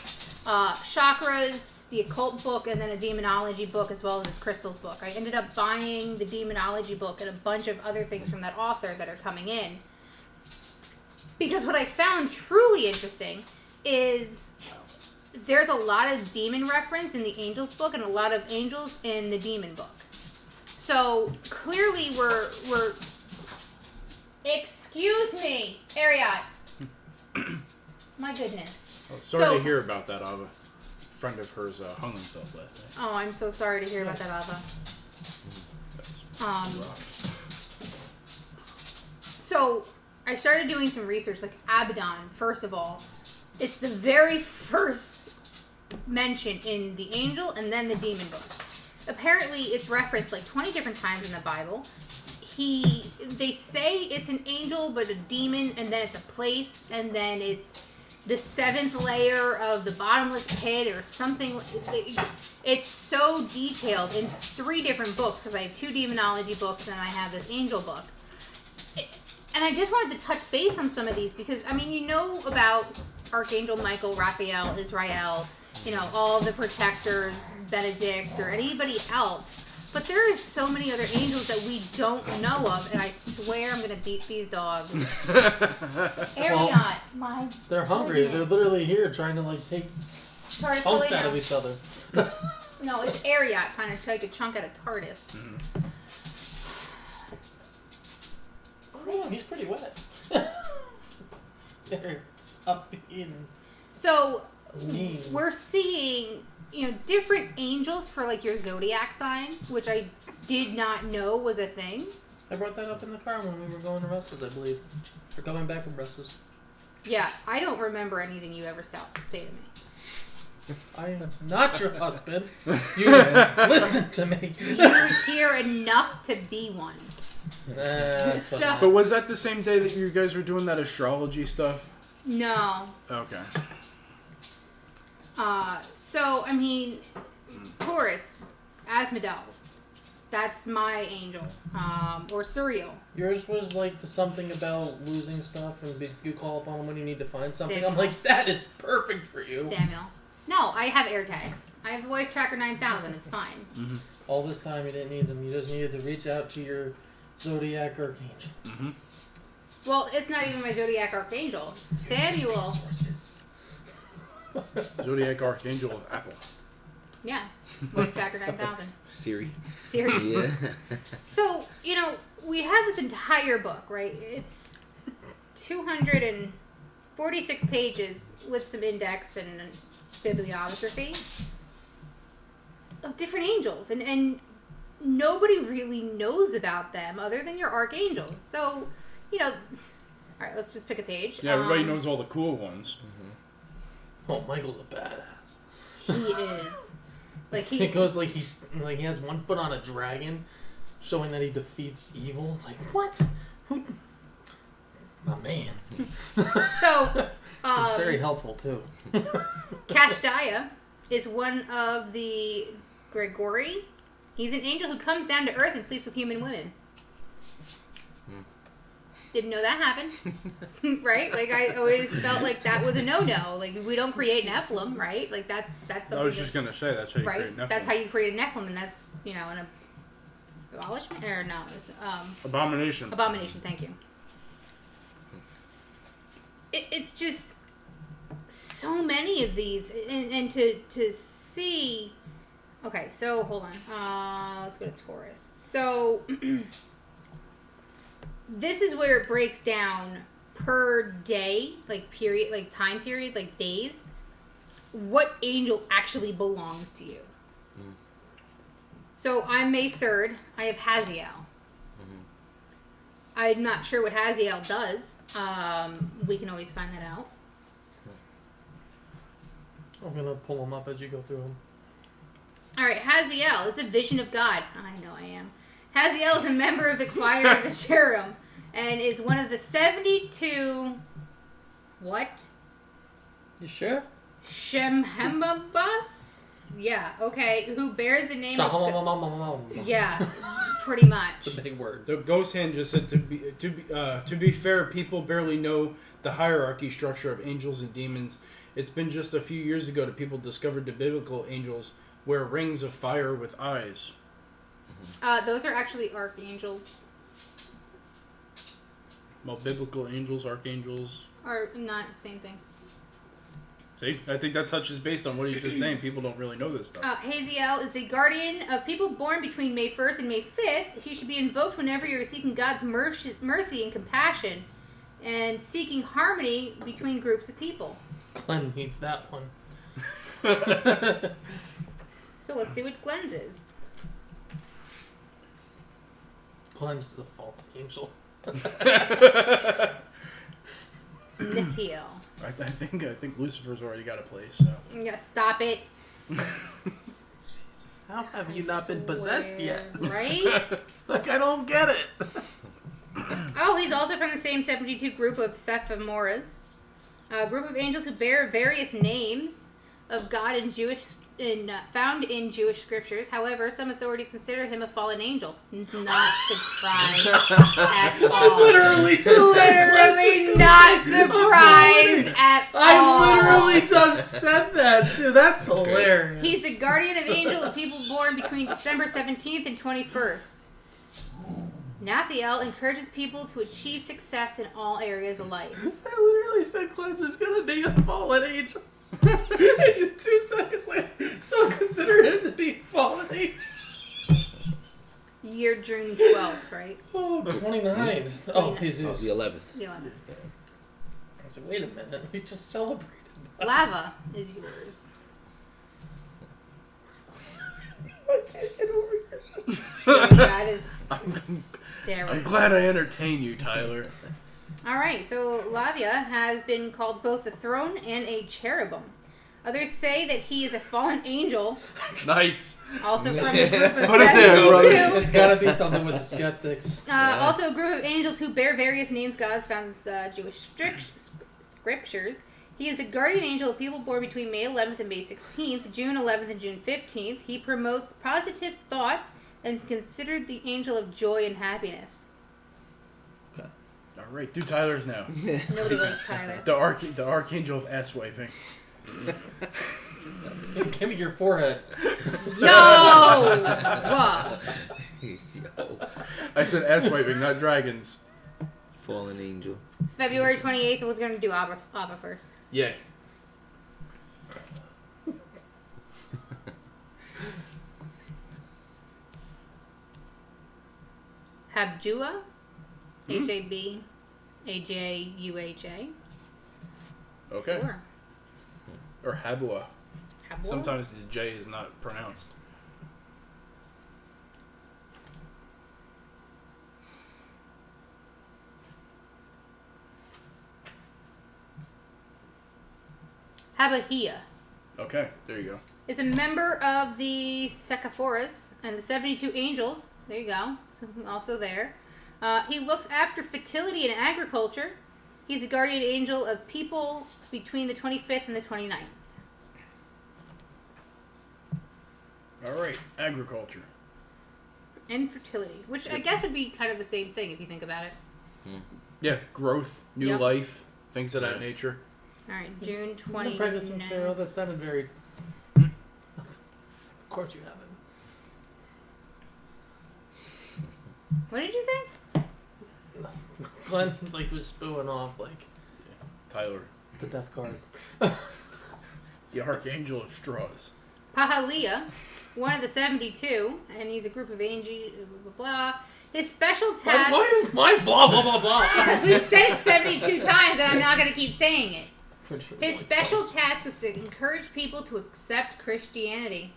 Chakras, the occult book and then a demonology book as well as this crystals book. I ended up buying the demonology book and a bunch of other things from that author that are coming in. Because what I found truly interesting is there's a lot of demon reference in the angels book and a lot of angels in the demon book. So clearly we're excuse me, Ariat. My goodness. Oh, sorry to hear about that. A friend of hers hung himself last night. Oh, I'm so sorry to hear about that, Ava. That's rough. So I started doing some research, like Abaddon, first of all. It's the very first mention in the angel and then the demon book. Apparently, it's referenced like 20 different times in the Bible. They say it's an angel, but a demon, and then it's a place, and then it's the 7th layer of the bottomless pit or something. It's so detailed in 3 different books, because I have 2 demonology books and I have this angel book. And I just wanted to touch base on some of these because, I mean, you know about Archangel Michael, Raphael, Israel, you know, all the protectors, Benedict, or anybody else. But there is so many other angels that we don't know of, and I swear I'm going to beat these dogs. Ariat, my They're hungry. goodness. They're literally here trying to, like, take Sorry, chunks slow out down. of each other. No, it's Ariat trying to take a chunk out of TARDIS. Mm-hmm. Oh, he's pretty wet. Stop being So, mean. we're seeing, you know, different angels for, like, your zodiac sign, which I did not know was a thing. I brought that up in the car when we were going to Russell's, I believe. We're coming back from Russell's. Yeah, I don't remember anything you ever say to me. I am not your husband. You listen to me. You were here enough to be one. So- But was that the same day that you guys were doing that astrology stuff? No. Okay. So, I mean, Taurus, Asmodel. That's my angel. Or Surreal. Yours was like the something about losing stuff and you call upon them when you need to find something. Samuel. I'm like, that is perfect for you. Samuel. No, I have air tags. I have Wife Tracker 9000. It's fine. Mm-hmm. All this time you didn't need them. You just needed to reach out to your Zodiac Archangel. Mm-hmm. Well, it's not even my Zodiac Archangel. Samuel. Resources. Zodiac Archangel of Apple. Yeah. Wife Tracker 9000. Siri. Siri. Yeah. So, you know, we have this entire book, right? It's 246 pages with some index and bibliography of different angels. And nobody really knows about them other than your archangels. So, you know, all right, let's just pick a page. Yeah, everybody knows all the cool ones. Oh, Michael's a badass. He is. Like, he... It goes like he has one foot on a dragon, showing that he defeats evil. Like, what? Who? My man. So, It's very helpful too. Kashdaya is one of the Gregory. He's an angel who comes down to Earth and sleeps with human women. Didn't know that happened. Right? Like, I always felt like that was a no-no. Like, we don't create Nephilim, right? Like, that's something I was just going to say, that's how you right? create Nephilim. That's how you create a Nephilim, and that's, you know, an abolishment? Or no, it's, Abomination. abomination, thank you. It's just so many of these, and to see... Okay, so hold on. Let's go to Taurus. So... This is where it breaks down per day, like period, like time period, like days, what angel actually belongs to you. Mm. So I'm May 3rd. I have Haziel. Mm-hmm. I'm not sure what Haziel does. We can always find that out. I'm gonna pull them up as you go through them. All right, Haziel is the vision of God. I know I am. Haziel is a member of the choir of the cherub and is one of the 72... What? You sure? Shemhembus? Yeah, okay. Who bears the name of... Yeah, pretty much. It's a big word. The ghost hand just said, to be fair, people barely know the hierarchy structure of angels and demons. It's been just a few years ago that people discovered the biblical angels wear rings of fire with eyes. Those are actually archangels. Well, biblical angels, archangels... Are not the same thing. See? I think that touches base on what he's just saying. People don't really know this stuff. Haziel is the guardian of people born between May 1st and May 5th. He should be invoked whenever you're seeking God's mercy and compassion and seeking harmony between groups of people. Glenn needs that one. So let's see what Glenn's is. Glenn's the fallen angel. Nithiel. I think Lucifer's already got a place. So. Yeah, stop it. Jesus, how have you not been possessed yet? Right? Like, I don't get it. Oh, he's also from the same 72 group of Sephimoras, a group of angels who bear various names of God found in Jewish scriptures. However, some authorities consider him a fallen angel. Not surprised at all. Literally just Literally not surprised at all. I literally just said that too. That's hilarious. He's the guardian of angel of people born between December 17th and 21st. Nathiel encourages people to achieve success in all areas of life. I literally said Glenn's is going to be a fallen angel. And 2 seconds later, so consider him to be a fallen angel. Year June 12th, right? Oh, 29. Oh, Jesus. The 11th. The 11th. I said, wait a minute. We just celebrated that. Lava is yours. I can't get over your That is hysterical. I'm glad I entertained you, Tyler. Alright, so Lavia has been called both a throne and a cherubim. Others say that he is a fallen angel, Nice. also from the group of Put it there, 72. brother. It's got to be something with the skeptics. Also a group of angels who bear various names gods found in Jewish scriptures. He is a guardian angel of people born between May 11th and May 16th, June 11th and June 15th. He promotes positive thoughts and is considered the angel of joy and happiness. All right, do Tyler's now. Nobody likes Tyler. The archangel of ass wiping. Give me your forehead. No! Whoa. I said ass wiping, not dragons. Fallen angel. February 28th, we're going to do Abba first. Yeah. Habjua. Habajuha. Okay. Sure. Or Habua. Habua? Sometimes the J is not pronounced. Habahia Okay, there you go. is a member of the Sekaphoras and the 72 angels. There you go. So also there. He looks after fertility and agriculture. He's a guardian angel of people between the 25th and the 29th. All right, agriculture. And fertility, which I guess would be kind of the same thing if you think about it. Yeah, growth, new Yep. life, things of that nature. All right, June The pregnancy 29th. material, that sounded very... Of course you haven't. What did you say? Glenn, was spewing off, Tyler, the death card. the archangel of straws. Pahalia, one of the 72, and he's a group of angels, blah, blah, blah. His special task... Why is my blah, blah, blah, blah? Because we've said it 72 times, and I'm not going to keep saying it. Pretty sure His it's special twice. task is to encourage people to accept Christianity.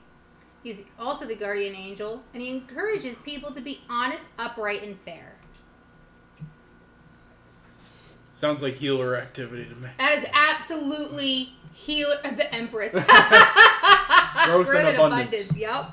He's also the guardian angel, and he encourages people to be honest, upright, and fair. Sounds like healer activity to me. That is absolutely the Empress. Growth Growth and abundance. Yep.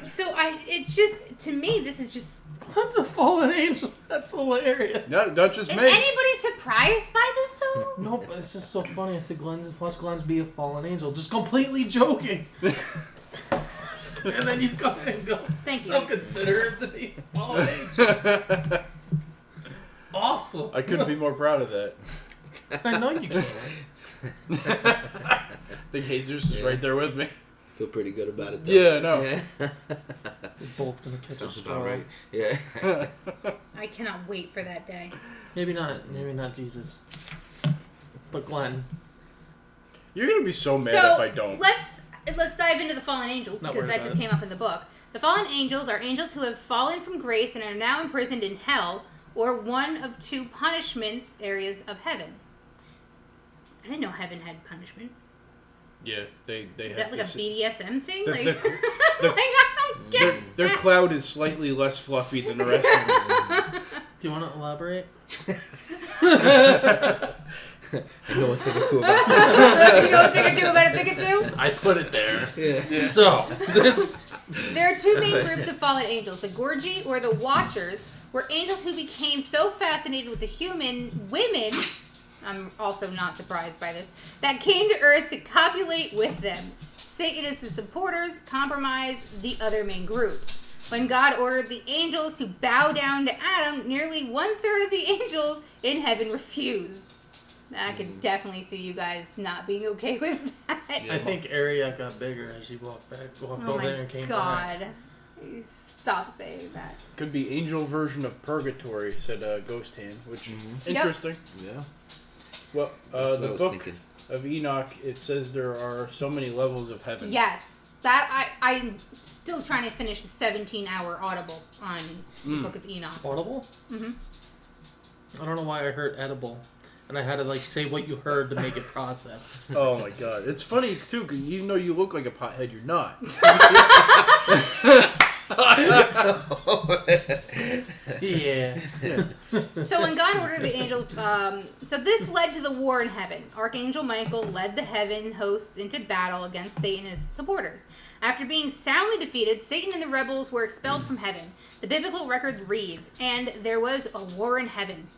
So it's just, to me, this is just... Glenn's a fallen angel. That's hilarious. No, not just Is me. anybody surprised by this, though? No, but it's just so funny. I said, watch Glenn's be a fallen angel. Just completely joking. And then you come in and go, Thank so you. consider him to be a fallen angel. Awesome. awesome. I couldn't be more proud of that. I know you can. The Jesus is right there with me. Feel pretty good about it, though. Yeah, no. Yeah. We're both gonna catch a Sounds straw. about right. Yeah. I cannot wait for that day. Maybe not Jesus. But Glenn. You're gonna be so mad So if I don't. let's dive into the fallen angels Not because worried that about just it. came up in the book. The fallen angels are angels who have fallen from grace and are now imprisoned in hell or one of two punishments areas of heaven. I didn't know heaven had punishment. Yeah, they Is have that like a this- BDSM thing? The- Like, the- the- like, I don't get Their cloud is slightly less fluffy than the rest of them. Do you want to elaborate? I know a thing or two about that. You know what thing to do about a thing or two? I put it there. Yeah. So, this... There are two main groups of fallen angels. The Gorgi, or the Watchers, were angels who became so fascinated with the human women, I'm also not surprised by this, that came to Earth to copulate with them. Satanist supporters compromised the other main group. When God ordered the angels to bow down to Adam, nearly 1/3 of the angels in heaven refused. I could definitely see you guys not being okay with that. Yeah. I think Ariat got bigger as she walked Oh over my there and came God. back. You stop saying that. Could be angel version of purgatory, said Ghost Hand, which Mhm. interesting. Yeah. Well, That's what I the was book thinking. of Enoch, it says there are so many levels of heaven. Yes. I'm still trying to finish the 17-hour audible on the Book of Enoch. Audible? Mhm. I don't know why I heard edible. And I had to, like, say what you heard to make it process. Oh my God, it's funny too, because even though you look like a pothead, you're not. Yeah. So when God ordered the angels, so this led to the war in heaven. Archangel Michael led the heaven hosts into battle against Satan and his supporters. After being soundly defeated, Satan and the rebels were expelled from heaven. The biblical record reads, "And there was a war in heaven.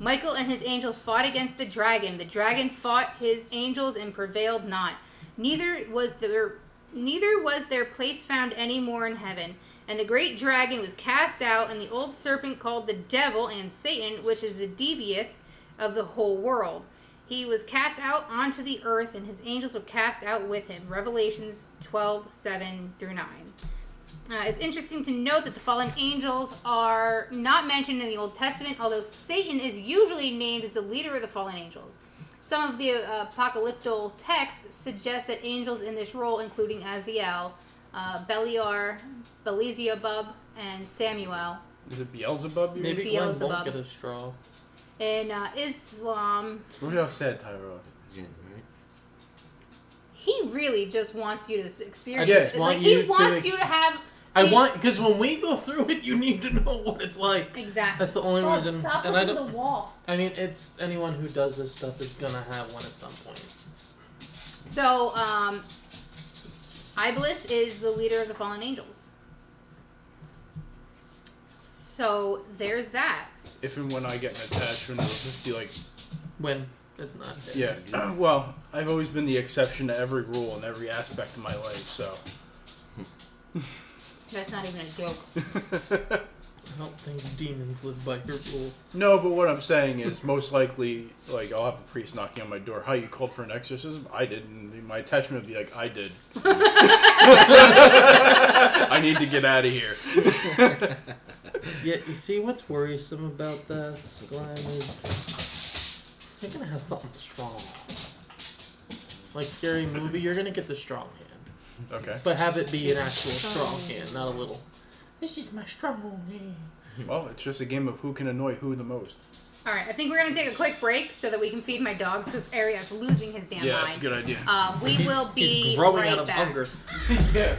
Michael and his angels fought against the dragon. The dragon fought his angels and prevailed not. Neither was their place found any more in heaven. And the great dragon was cast out, and the old serpent called the devil and Satan, which is the devieth of the whole world. He was cast out onto the earth, and his angels were cast out with him." Revelations 12:7-9. It's interesting to note that the fallen angels are not mentioned in the Old Testament, although Satan is usually named as the leader of the fallen angels. Some of the apocalyptic texts suggest that angels in this role, including Aziel, Beliar, Beelzebub, and Samuel. Is it Beelzebub? Maybe Glenn won't Beelzebub. get a straw. In Islam, Look how sad Tyler looks. he really just wants you to experience I just it. want Like, he you to wants you to have because when we go through it, you need to know what it's like. Exactly. That's the only Oh, reason. stop And I looking don't. at the wall. I mean, it's anyone who does this stuff is gonna have one at some point. So, Iblis is the leader of the fallen angels. So, there's that. If and when I get an attachment, it'll just be like, When it's not. yeah. Well, I've always been the exception to every rule in every aspect of my life, so. That's not even a joke. I don't think demons live by your rule. No, but what I'm saying is, most likely, like, I'll have a priest knocking on my door. How, you called for an exorcism? I did. And my attachment would be like, I did. I need to get out of here. Yeah, you see what's worrisome about this, Glenn, is you're gonna have something strong. Like Scary Movie, you're gonna get the strong hand. Okay. But have it be an actual strong hand, not a little. This is my strong hand. Well, it's just a game of who can annoy who the most. All right, I think we're going to take a quick break so that we can feed my dogs because Ariad's losing his damn Yeah, mind. that's a good idea. We will be He's growing right out of back. hunger. Yeah.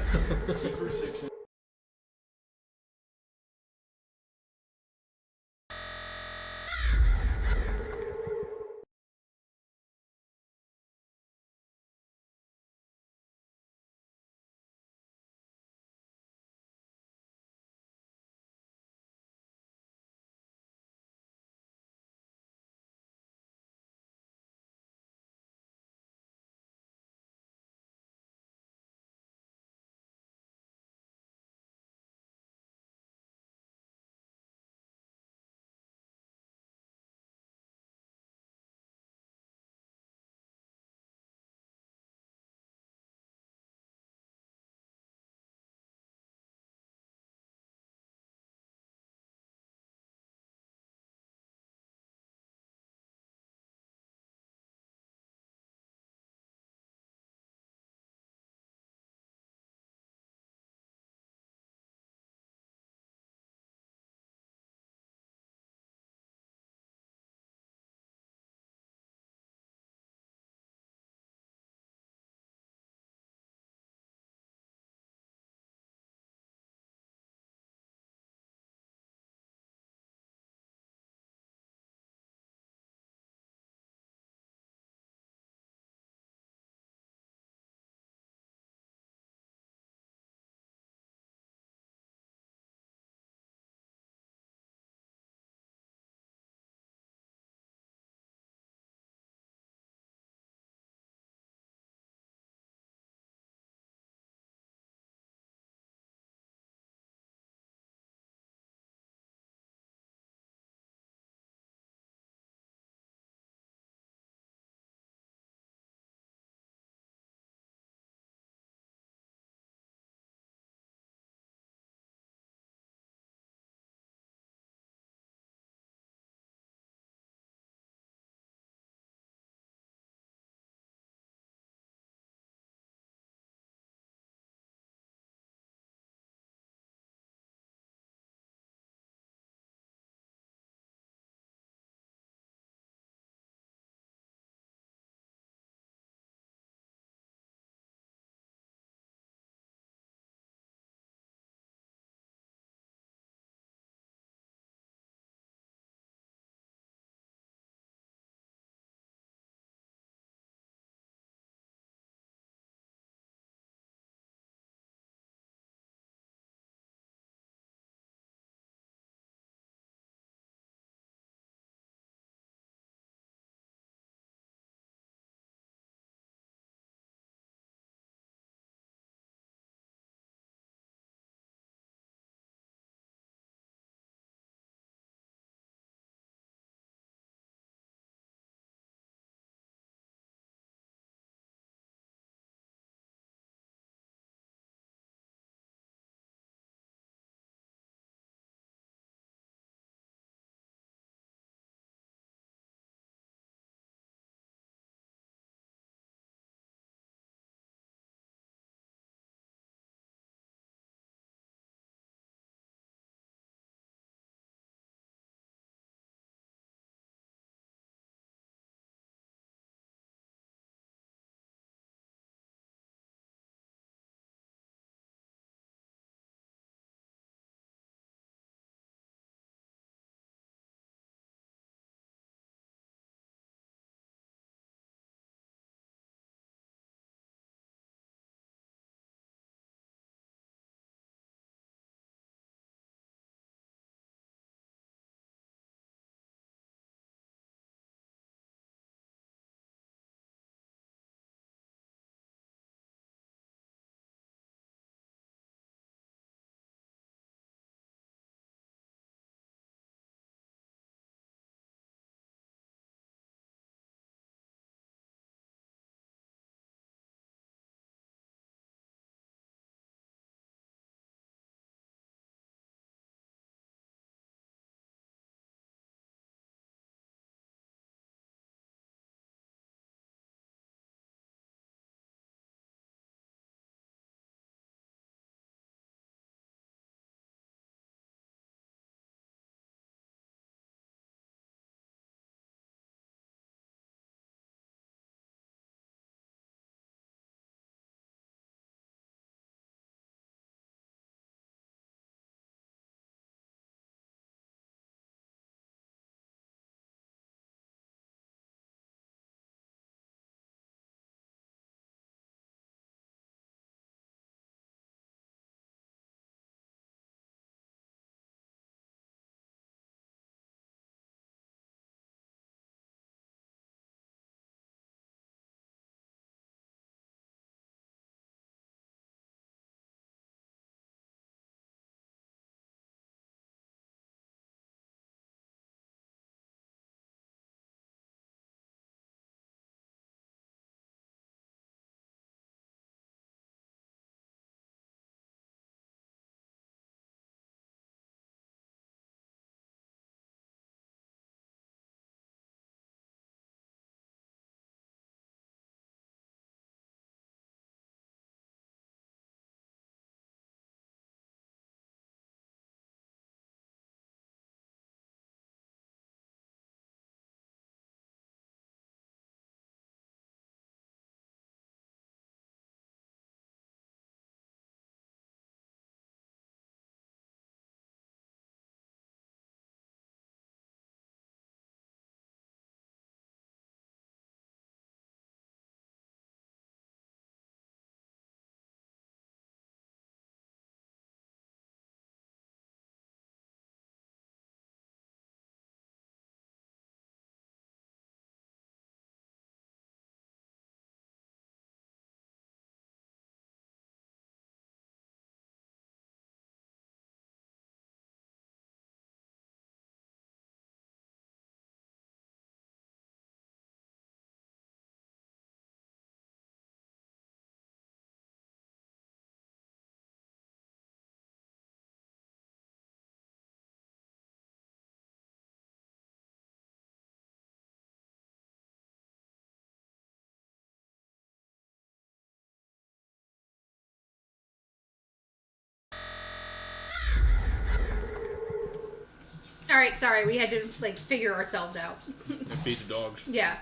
All right, sorry, we had to like figure ourselves out. And feed the dogs. Yeah.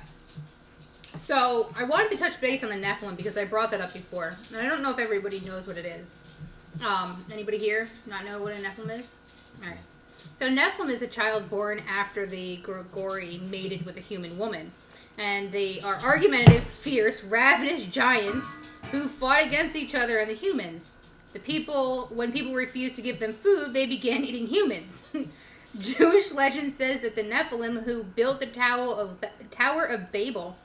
So I wanted to touch base on the Nephilim because I brought that up before, and I don't know if everybody knows what it is. Anybody here not know what a Nephilim is? All right. So Nephilim is a child born after the Grigori mated with a human woman, and they are argumentative, fierce, ravenous giants who fought against each other and the humans. When people refused to give them food, they began eating humans. Jewish legend says that the Nephilim who built the Tower of Babel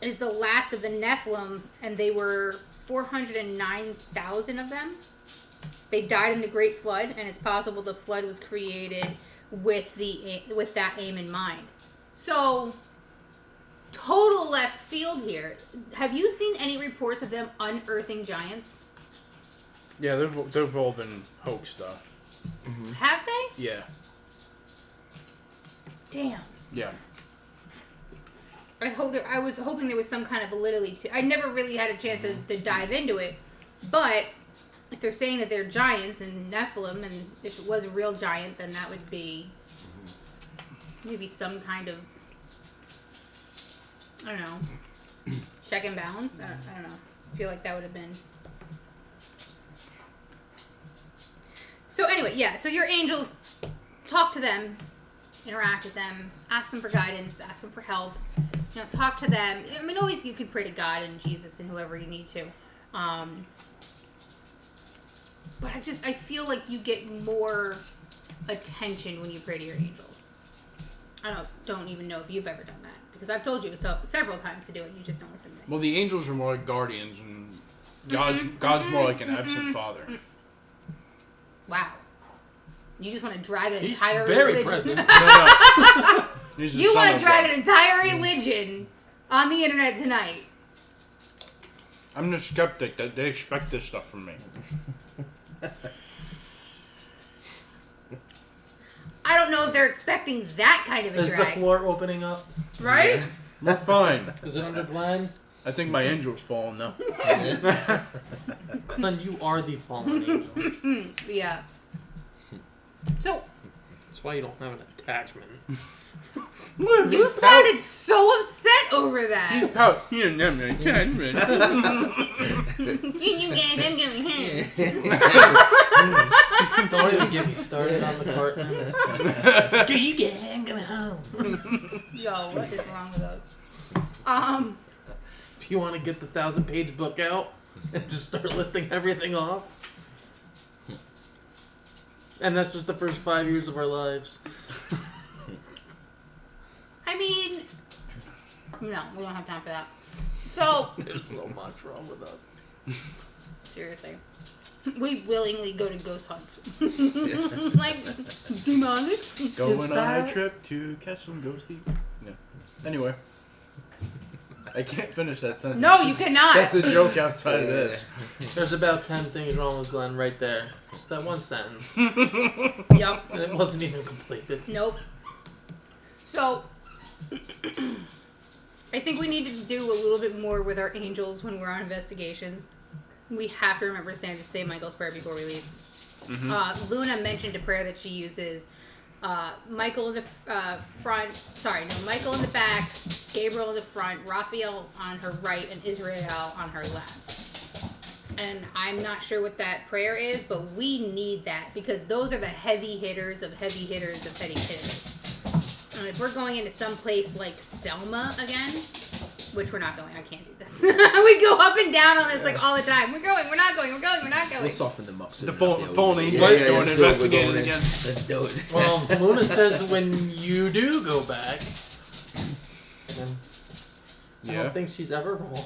is the last of the Nephilim, and they were 409,000 of them. They died in the Great Flood, and it's possible the flood was created with that aim in mind. So, total left field here. Have you seen any reports of them unearthing giants? Yeah, they've all been hoax stuff. Mm-hmm. Have they? Yeah. Damn. Yeah. I was hoping there was some kind of validity to. I never really had a chance to dive into it, but if they're saying that they're giants and Nephilim, and if it was a real giant, then that would be maybe some kind of, I don't know, check and balance. I don't know. I feel like that would have been. So anyway, yeah. So your angels, talk to them, interact with them, ask them for guidance, ask them for help. You know, talk to them. I mean, always you can pray to God and Jesus and whoever you need to. But I feel like you get more attention when you pray to your angels. I don't even know if you've ever done that, because I've told you several times to do it. You just don't listen to me. Well, the angels are more like guardians, and God's more like an absent father. Wow. You just want to drag an He's entire very religion. present. No. He's the You son want to of drag God. an entire religion on the internet tonight. I'm the skeptic that they expect this stuff from me. I don't know if they're expecting that kind of a Is the drag. floor opening up? Right? We're fine. Is it under Glenn? I think my angel's falling though. Glenn, you are the fallen angel. Yeah. So, That's why you don't have an attachment. you sounded so upset over He's that. pout. He didn't have an attachment. You guys, I'm giving him. Don't even get me started on the carton. You get I'm going home. Yo, what is wrong with us? Do you want to get the 1,000-page book out and just start listing everything off? And that's just the first 5 years of our lives. I mean, no, we don't have time for that. So, There's so much wrong with us. seriously. We willingly go to ghost hunts. Like, demonic? Going on a trip to catch some ghosty. Yeah. Anyway. I can't finish that sentence. No, you cannot. That's a joke outside of this. There's about 10 things wrong with Glenn right there. Just that one sentence. Yep. And it wasn't even completed. Nope. So, I think we need to do a little bit more with our angels when we're on investigations. We have to remember to say Michael's prayer before we leave. Mm-hmm. Luna mentioned a prayer that she uses. Michael in the front. Sorry, no, Michael in the back, Gabriel in the front, Raphael on her right, and Israel on her left. And I'm not sure what that prayer is, but we need that because those are the heavy hitters of heavy hitters of heavy hitters. And if we're going into some place like Selma again, which we're not going, I can't do this. We go up and down on this like all the time. We're going, we're not going, we're going, we're not going. We'll soften them up. So The they're not phone the angel OG. is going let's to do it, we're investigate going it in. again. Let's do it. Well, Luna says when you do go back, I Yeah. don't think she's ever wrong.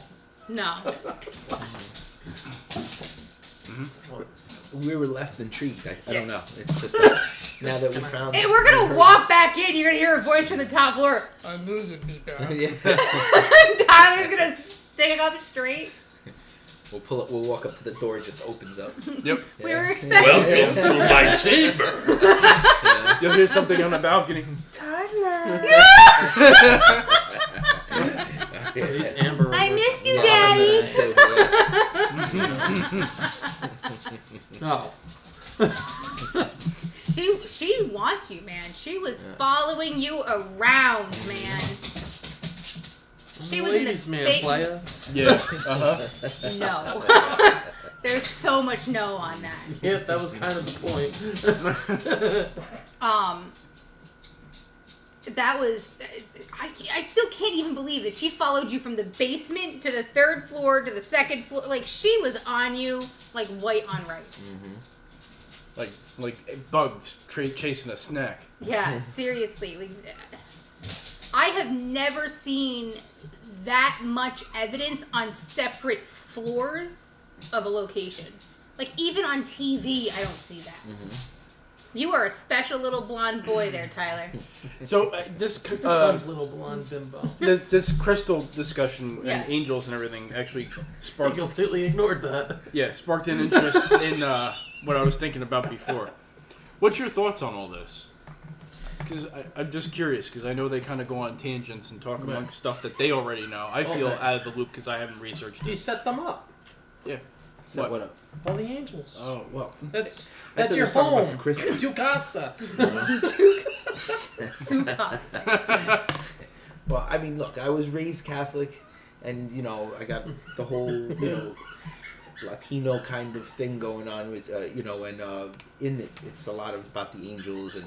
No. We were left intrigued. I don't know. It's just now that we found. Hey, we're gonna walk back in. You're gonna hear a voice from the top floor. I knew you'd be there. Yeah. Tyler's gonna stick up straight. We'll pull up. We'll walk up to the door. It just opens up. Yep. We were expecting. Welcome to my chambers. Yeah. You'll hear something on the balcony. Tyler. These Amber I Alerts. missed you, Yeah, Daddy. No. she wants you, man. She was following you around, man. She was in the ladies' man, playa. Yeah. No. There's so much no on that. Yeah, that was kind of the point. That was... I still can't even believe that she followed you from the basement to the 3rd floor to the 2nd floor. Like, she was on you like white on rice. Like bugs chasing a snack. Yeah, seriously. Like, I have never seen that much evidence on separate floors of a location. Like, even on TV, I don't see that. You are a special little blonde boy there, Tyler. So this little blonde bimbo. this crystal discussion Yeah. and angels and everything actually I sparked. completely ignored that. Yeah, sparked an interest in what I was thinking about before. What's your thoughts on all this? Because I'm just curious, because I know they kind of go on tangents and talk amongst stuff that they already know. I feel out of the loop because I haven't researched He it. set them up. Yeah. Set what up? All the angels. Oh, Well, That's I thought your he was talking about home. the crystals. Tu casa. Sukasa. Well, I mean, look, I was raised Catholic, and I got the whole Latino kind of thing going on with and in it, it's a lot about the angels and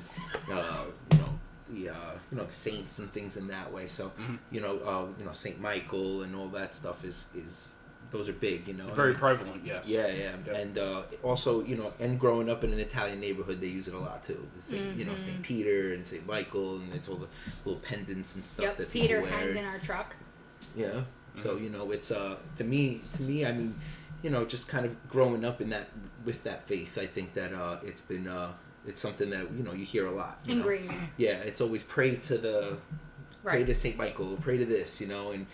the saints and things in that way. So Saint Michael and all that stuff is those are big. very prevalent, yes. Yeah. And also, and growing up in an Italian neighborhood, they use it a lot too. Saint Peter and Saint Michael, and it's all the little pendants and stuff that Peter people wear. hangs in our truck. Yeah. So it's to me, I mean, just kind of growing up with that faith, I think that it's been it's something that you hear a lot. Ingrained. Yeah, it's always pray to pray Right. to Saint Michael, pray to this, and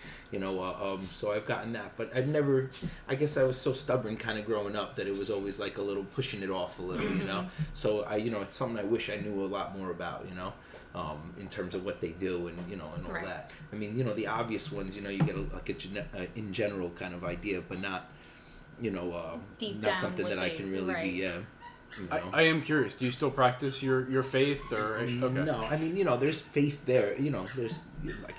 so I've gotten that, but I've never. I guess I was so stubborn, kind of growing up, that it was always like a little pushing it off a little, So I, it's something I wish I knew a lot more about, in terms of what they do and and all Right. that. I mean, the obvious ones, you get a in general kind of idea, but not, Deep not down something what that I they- can really right. be. I am curious. Do you still practice your faith, or okay? No, I mean, there's faith there. There's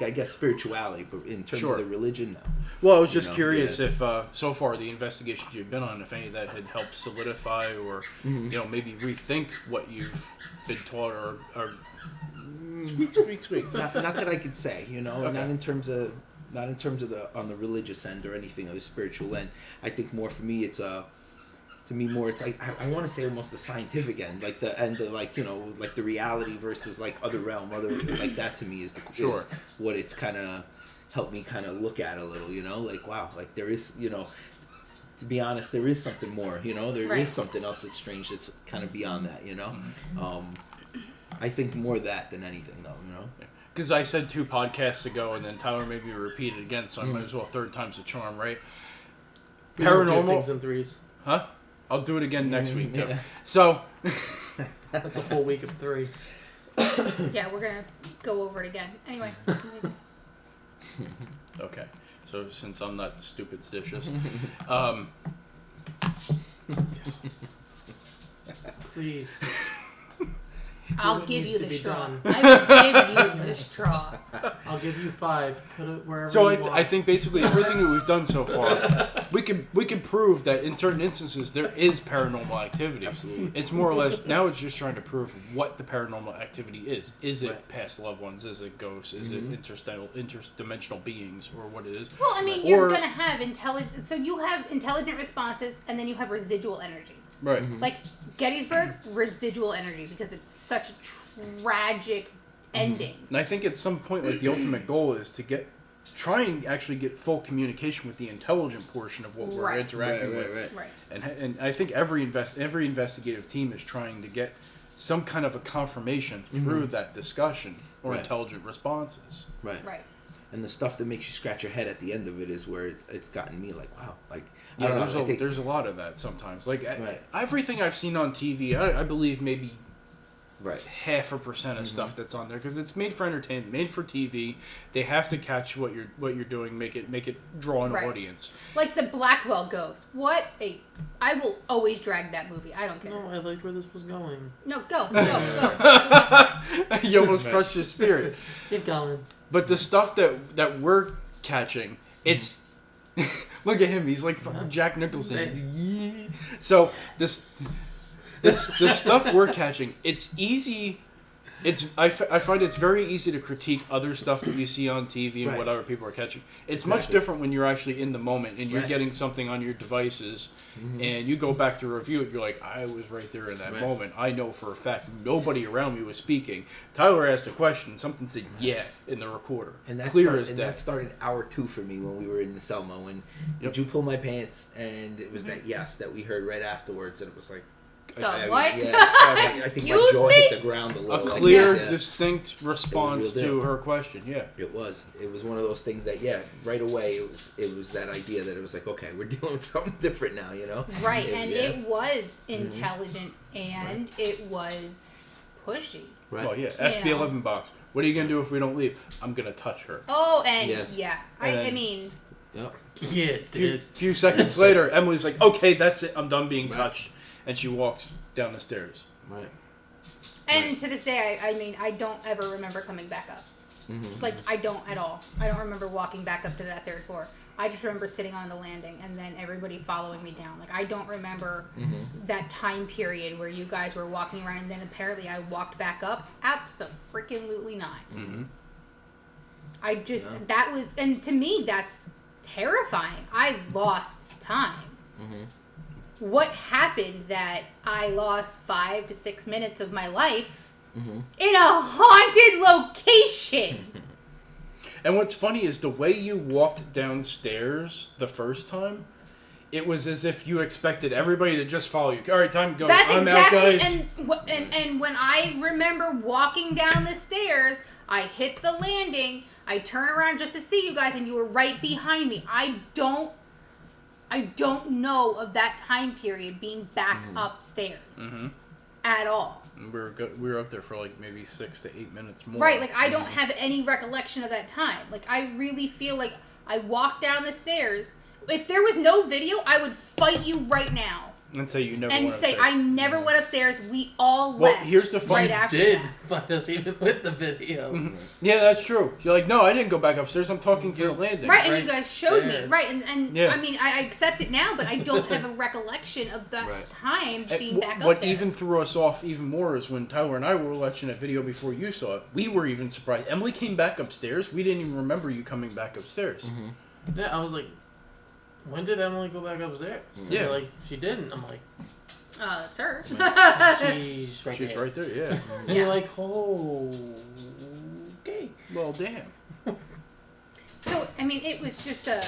I guess spirituality, but in terms Sure. of the religion, no. Well, I was just You know, curious yeah. if so far the investigations you've been on, if any of that had helped solidify or maybe rethink what you've been taught or speak. Not that I could say, Okay. not in terms of the on the religious end or anything, or the spiritual end. I think more for me, it's it's like I want to say almost the scientific end, like the end of like the reality versus like other realm, like that to me is Sure. is what it's kind of helped me kind of look at a little, like wow, like there is to be honest, there is something more, there is Right. something else that's strange that's kind of beyond that, I think more that than anything though, Because I said 2 podcasts ago, and then Tyler made me repeat it again, so I might as well 3rd time's a charm, right? We don't do Paranormal, things in threes. huh? I'll do it again next week too. Yeah. So, That's a whole week of 3. Yeah, we're gonna go over it again. Anyway. okay. So since I'm not superstitious, Please. I'll what give needs you to the be straw. done. I will give you the straw. I'll give you 5. Put it wherever so you want. I think basically everything that we've done so far, we can prove that in certain instances there is paranormal activity. Absolutely. It's more or less now it's just trying to prove what the paranormal activity is. Is it Right. past loved ones? Is it ghosts? Is it interdimensional beings, or what it is? Well, I mean, Or- you're gonna have intelligent. So you have intelligent responses, and then you have residual energy. Right. Like Gettysburg, residual energy, because it's such a tragic ending. And I think at some point, like the ultimate goal is to try and actually get full communication with the intelligent portion of what we're Right. interacting with. Right. And I think every investigative team is trying to get some kind of a confirmation through that discussion or Right. intelligent responses. Right. Right. And the stuff that makes you scratch your head at the end of it is where it's gotten me like, wow, like I Yeah, don't know, I think- there's a lot of that sometimes. Like Right. everything I've seen on TV, I believe maybe Right. 0.5% of stuff that's on there because it's made for entertainment, made for TV. They have to catch what you're doing, make it draw an audience. Like the Blackwell Ghost. I will always drag that movie. I don't care. No, I liked where this was going. No, go. You almost crushed his spirit. Keep going. But the stuff that we're catching, it's look at him. He's like Jack Nicholson. So this stuff we're catching, it's easy. I find it's very easy to critique other stuff that you see on TV and what other people are catching. It's much different when you're actually in the moment and you're getting something on your devices and you go back to review it. You're like, I was right there in that moment. I know for a fact nobody around me was speaking. Tyler asked a question. Something said in the recorder. And that clear started, as and day. that started hour 2 for me when we were in the Selma. When did you pull my pants? And it was that yes that we heard right afterwards, and it was like. What? Yeah, I think my jaw hit the ground a A little. clear, distinct response to her question. Yeah, it was. It was one of those things that right away it was that idea that it was like, okay, we're dealing with something different now, you know? Right, it was intelligent and it was pushy. Right. Well, SB11 box. What are you gonna do if we don't leave? I'm gonna touch her. Oh, and I mean. Yep. Yeah, dude. Few seconds later, Emily's like, "Okay, that's it. I'm done being touched." And she walks down the stairs. Right. And to this day, I mean, I don't ever remember coming back up. Like, I don't at all. I don't remember walking back up to that 3rd floor. I just remember sitting on the landing and then everybody following me down. Like, I don't remember that time period where you guys were walking around and then apparently I walked back up. Abso-freaking-lutely not. I just, that was, and to me, that's terrifying. I lost time. What happened that I lost 5 to 6 minutes of my life in a haunted location? And what's funny is the way you walked downstairs the first time, it was as if you expected everybody to just follow you. All right, time to go. That's I'm exactly, out, guys. and when I remember walking down the stairs, I hit the landing, I turn around just to see you guys, and you were right behind me. I don't know of that time period being back upstairs at all. We were up there for like maybe 6 to 8 minutes more. Right, like I don't have any recollection of that time. Like I really feel like I walked down the stairs. If there was no video, I would fight you right now. And say you never and went say upstairs. I never went upstairs. We all Well, left. here's the fun. Right after Did that. find us even with the video. Yeah, that's true. You're like, no, I didn't go back upstairs. I'm talking for the landing. Right, and you guys showed me. Right, and I mean, I accept it now, but I don't have a recollection of that time being back up What there. even threw us off even more is when Tyler and I were watching that video before you saw it. We were even surprised. Emily came back upstairs. We didn't even remember you coming back upstairs. Yeah, I was like, when did Emily go back upstairs? Yeah. Like, she didn't. I'm like, it's her. she's right She's there. right there, yeah. And you're like, oh, okay. Well, damn. So, I mean, it was just a...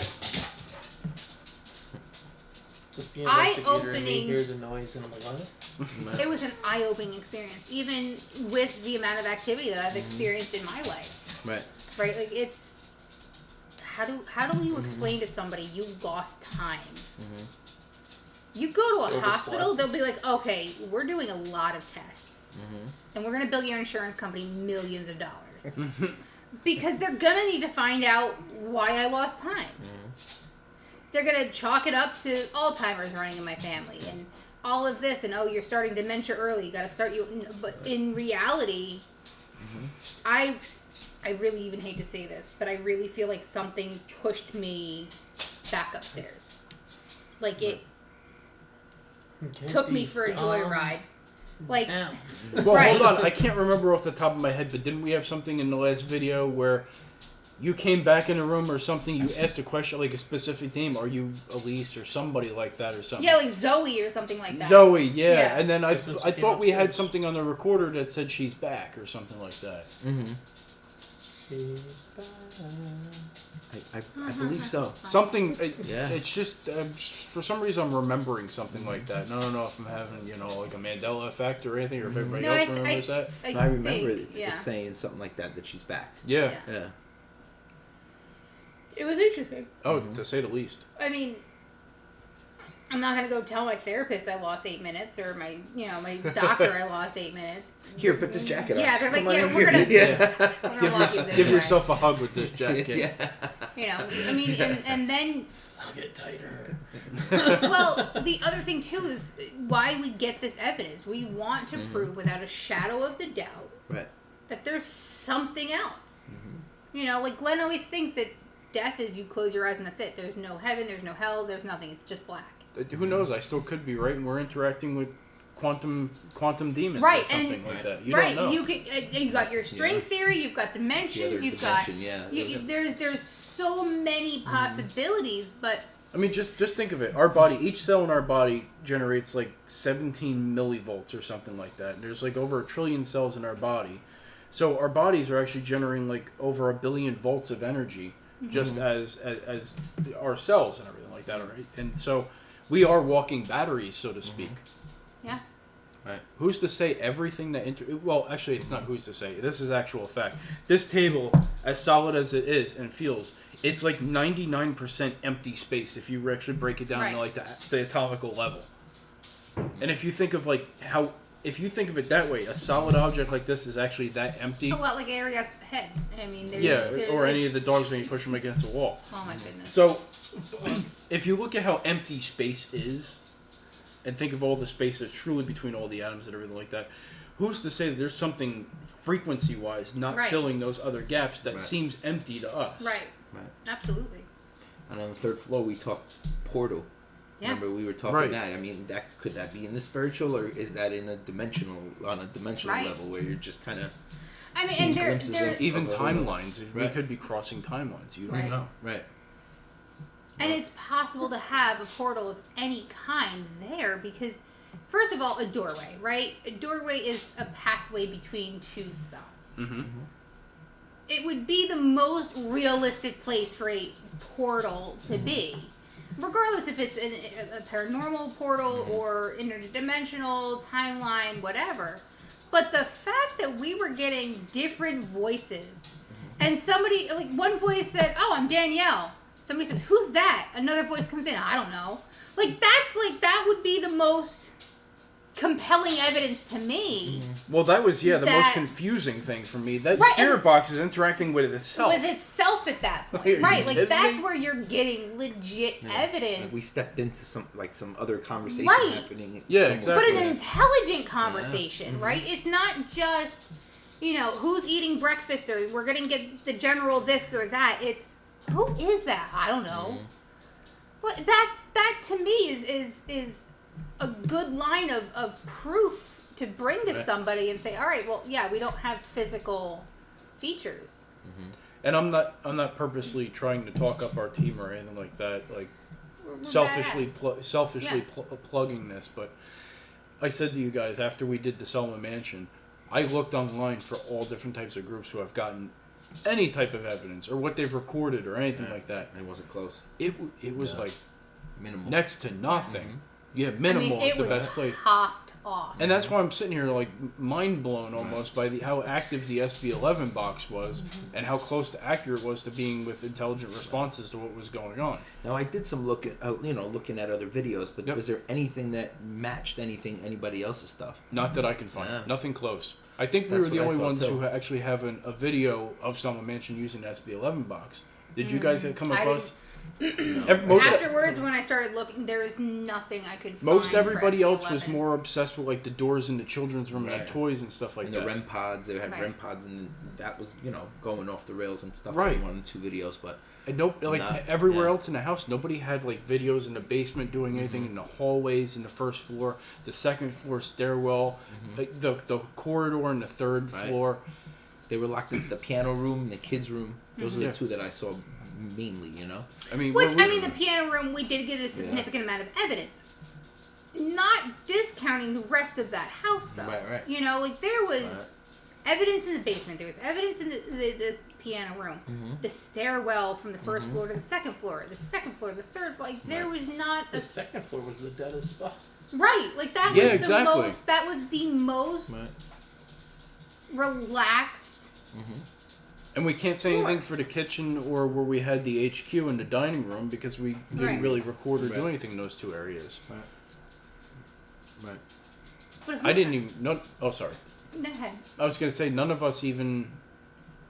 Just the investigator and me eye-opening- hears a noise and I'm like, what? It was an eye-opening experience, even with the amount of activity that I've experienced in my life. Right. Right? Like, it's... How do you explain to somebody you lost time? You go to a hospital, they'll be like, okay, we're doing a lot of tests. And we're going to bill your insurance company millions of dollars. Because they're going to need to find out why I lost time. They're going to chalk it up to Alzheimer's running in my family and all of this. And, oh, you're starting dementia early. You got to start you. But in reality, I really even hate to say this, but I really feel like something pushed me back upstairs. Like it took me for a joyride. Like, Well, right. hold on. I can't remember off the top of my head, but didn't we have something in the last video where you came back in a room or something, you asked a question, like a specific name, are you Elise or somebody like that or something? Yeah, like Zoe or something like that. Zoe, yeah. And then I That's when she came thought we had upstairs. something on the recorder that said she's back or something like that. She's back. I believe so. Something, it's Yeah. just, for some reason I'm remembering something like that. And I don't know if I'm having, like a Mandela effect or anything, or if everybody else remembers that. I remember think, it's saying something like that she's back. Yeah. Yeah. It was interesting. Oh, to say the least. I mean, I'm not gonna go tell my therapist I lost 8 minutes, or my doctor I lost 8 minutes. Here, put this jacket on. Yeah, they're like, Come on yeah, in we're here. gonna, Yeah. we're gonna walk you this Give way. yourself a hug with this jacket. Yeah. I mean, and then, I'll get tighter. well, the other thing too is why we get this evidence. We want to prove without a shadow of the doubt Right. that there's something else. Like Glenn always thinks that death is you close your eyes and that's it. There's no heaven, there's no hell, there's nothing. It's just black. Who knows? I still could be right, and we're interacting with quantum demons Right, or something and- like that. You right, don't know. you got your string theory, you've got The dimensions, other you've dimension, got there's so many possibilities, but I mean, just think of it. Our body, each cell in our body generates like 17 millivolts or something like that. And there's like over 1 trillion cells in our body. So our bodies are actually generating like over 1 billion volts of energy, just as our cells and everything like that, right? And so we are walking batteries, so to speak. yeah. Right. Who's to say everything that well, actually, it's not who's to say. This is actual fact. This table, as solid as it is and feels, it's like 99% empty space if you actually break it down to Right. like the atomical level. And if you think of like if you think of it that way, a solid object like this is actually that empty. A lot like Ariad's head. I mean, Or any of the dogs when you push them against a wall. Oh my goodness. So, if you look at how empty space is, and think of all the space that's truly between all the atoms and everything like that, who's to say that there's something frequency-wise not Right. filling those other gaps that Right. seems empty to us? Right. Right. Absolutely. And on the 3rd floor, we talked portal. Yeah. Remember, we were talking Right. that. I mean, could that be in the spiritual, or is that on a dimensional Right. level where you're just kind of I mean, seeing and glimpses there's of Even a whole timelines. We Right. could be crossing timelines. You don't Right. know. right? and it's possible to have a portal of any kind there because, first of all, a doorway, right? A doorway is a pathway between two spots. Mm-hmm. It would be the most realistic place for a portal to be. Regardless if it's a paranormal portal or interdimensional, timeline, whatever. But the fact that we were getting different voices, and somebody, like one voice said, "Oh, I'm Danielle." Somebody says, "Who's that?" Another voice comes in, "I don't know." That would be the most compelling evidence to me. Well, that was the most That- confusing thing for me. That Right, spirit and- box is interacting with itself. With itself at that Are point. you Right, like kidding that's me? where you're getting legit evidence. Like we stepped into some other conversation Right. happening. Yeah, somewhere. exactly. But an intelligent conversation, right? It's not just, who's eating breakfast or we're going to get the general this or that. It's, who is that? I don't know. Well, that to me is a good line of proof to bring to Right. somebody and say, all right, well, yeah, we don't have physical features. And I'm not purposely trying to talk up our team or anything like that. Like We're selfishly badass. plugging this, but I said to you guys after we did the Selma Mansion, I looked online for all different types of groups who have gotten any type of evidence or what they've recorded or anything like that. It wasn't close. It was like Minimal. next to nothing. Yeah, I mean, minimal is it the was best place. popped off. And that's why I'm sitting here like mind blown almost by how active the SB11 box was and how close to accurate it was to being with intelligent responses to what was going on. Now I did some looking at other videos, but Yep. was there anything that matched anybody else's stuff? Not that I can find. Yeah. Nothing close. I think we That's were the what I only thought, ones too. who actually have a video of Selma Mansion using the SB11 box. Did you guys come I across? didn't. Most Afterwards, when I started looking, there was nothing I could find. most for everybody else was SB11. more obsessed with like the doors in the children's room and Right. like toys and stuff like And that. the REM pods, they had Right. REM pods, and that was going off the rails and stuff. Right. In one or two videos, but And Not- everywhere yeah. else in the house, nobody had like videos in the basement doing anything in the hallways in the first floor, the second floor stairwell, like the corridor in the third Right. floor. they were locked into the piano room and the kids' room. Those are Yeah. the two that I saw mainly. I mean, Which, we're- I mean, the piano room, we did get a significant amount of evidence. Not discounting the rest of that house, though. Right. There was evidence in the basement. There was evidence in the piano room. The stairwell from the first floor to the second floor. The second floor, the third floor. Like, there was not The a... second floor was the deadest spot. Right. Like, that Yeah, was exactly. the most... That was the most Right. relaxed And we can't say anything for the kitchen or where we had the HQ in the dining room because we didn't really record or do anything in those 2 areas. Right. I didn't even... Oh, sorry. Go ahead. I was going to say, none of us even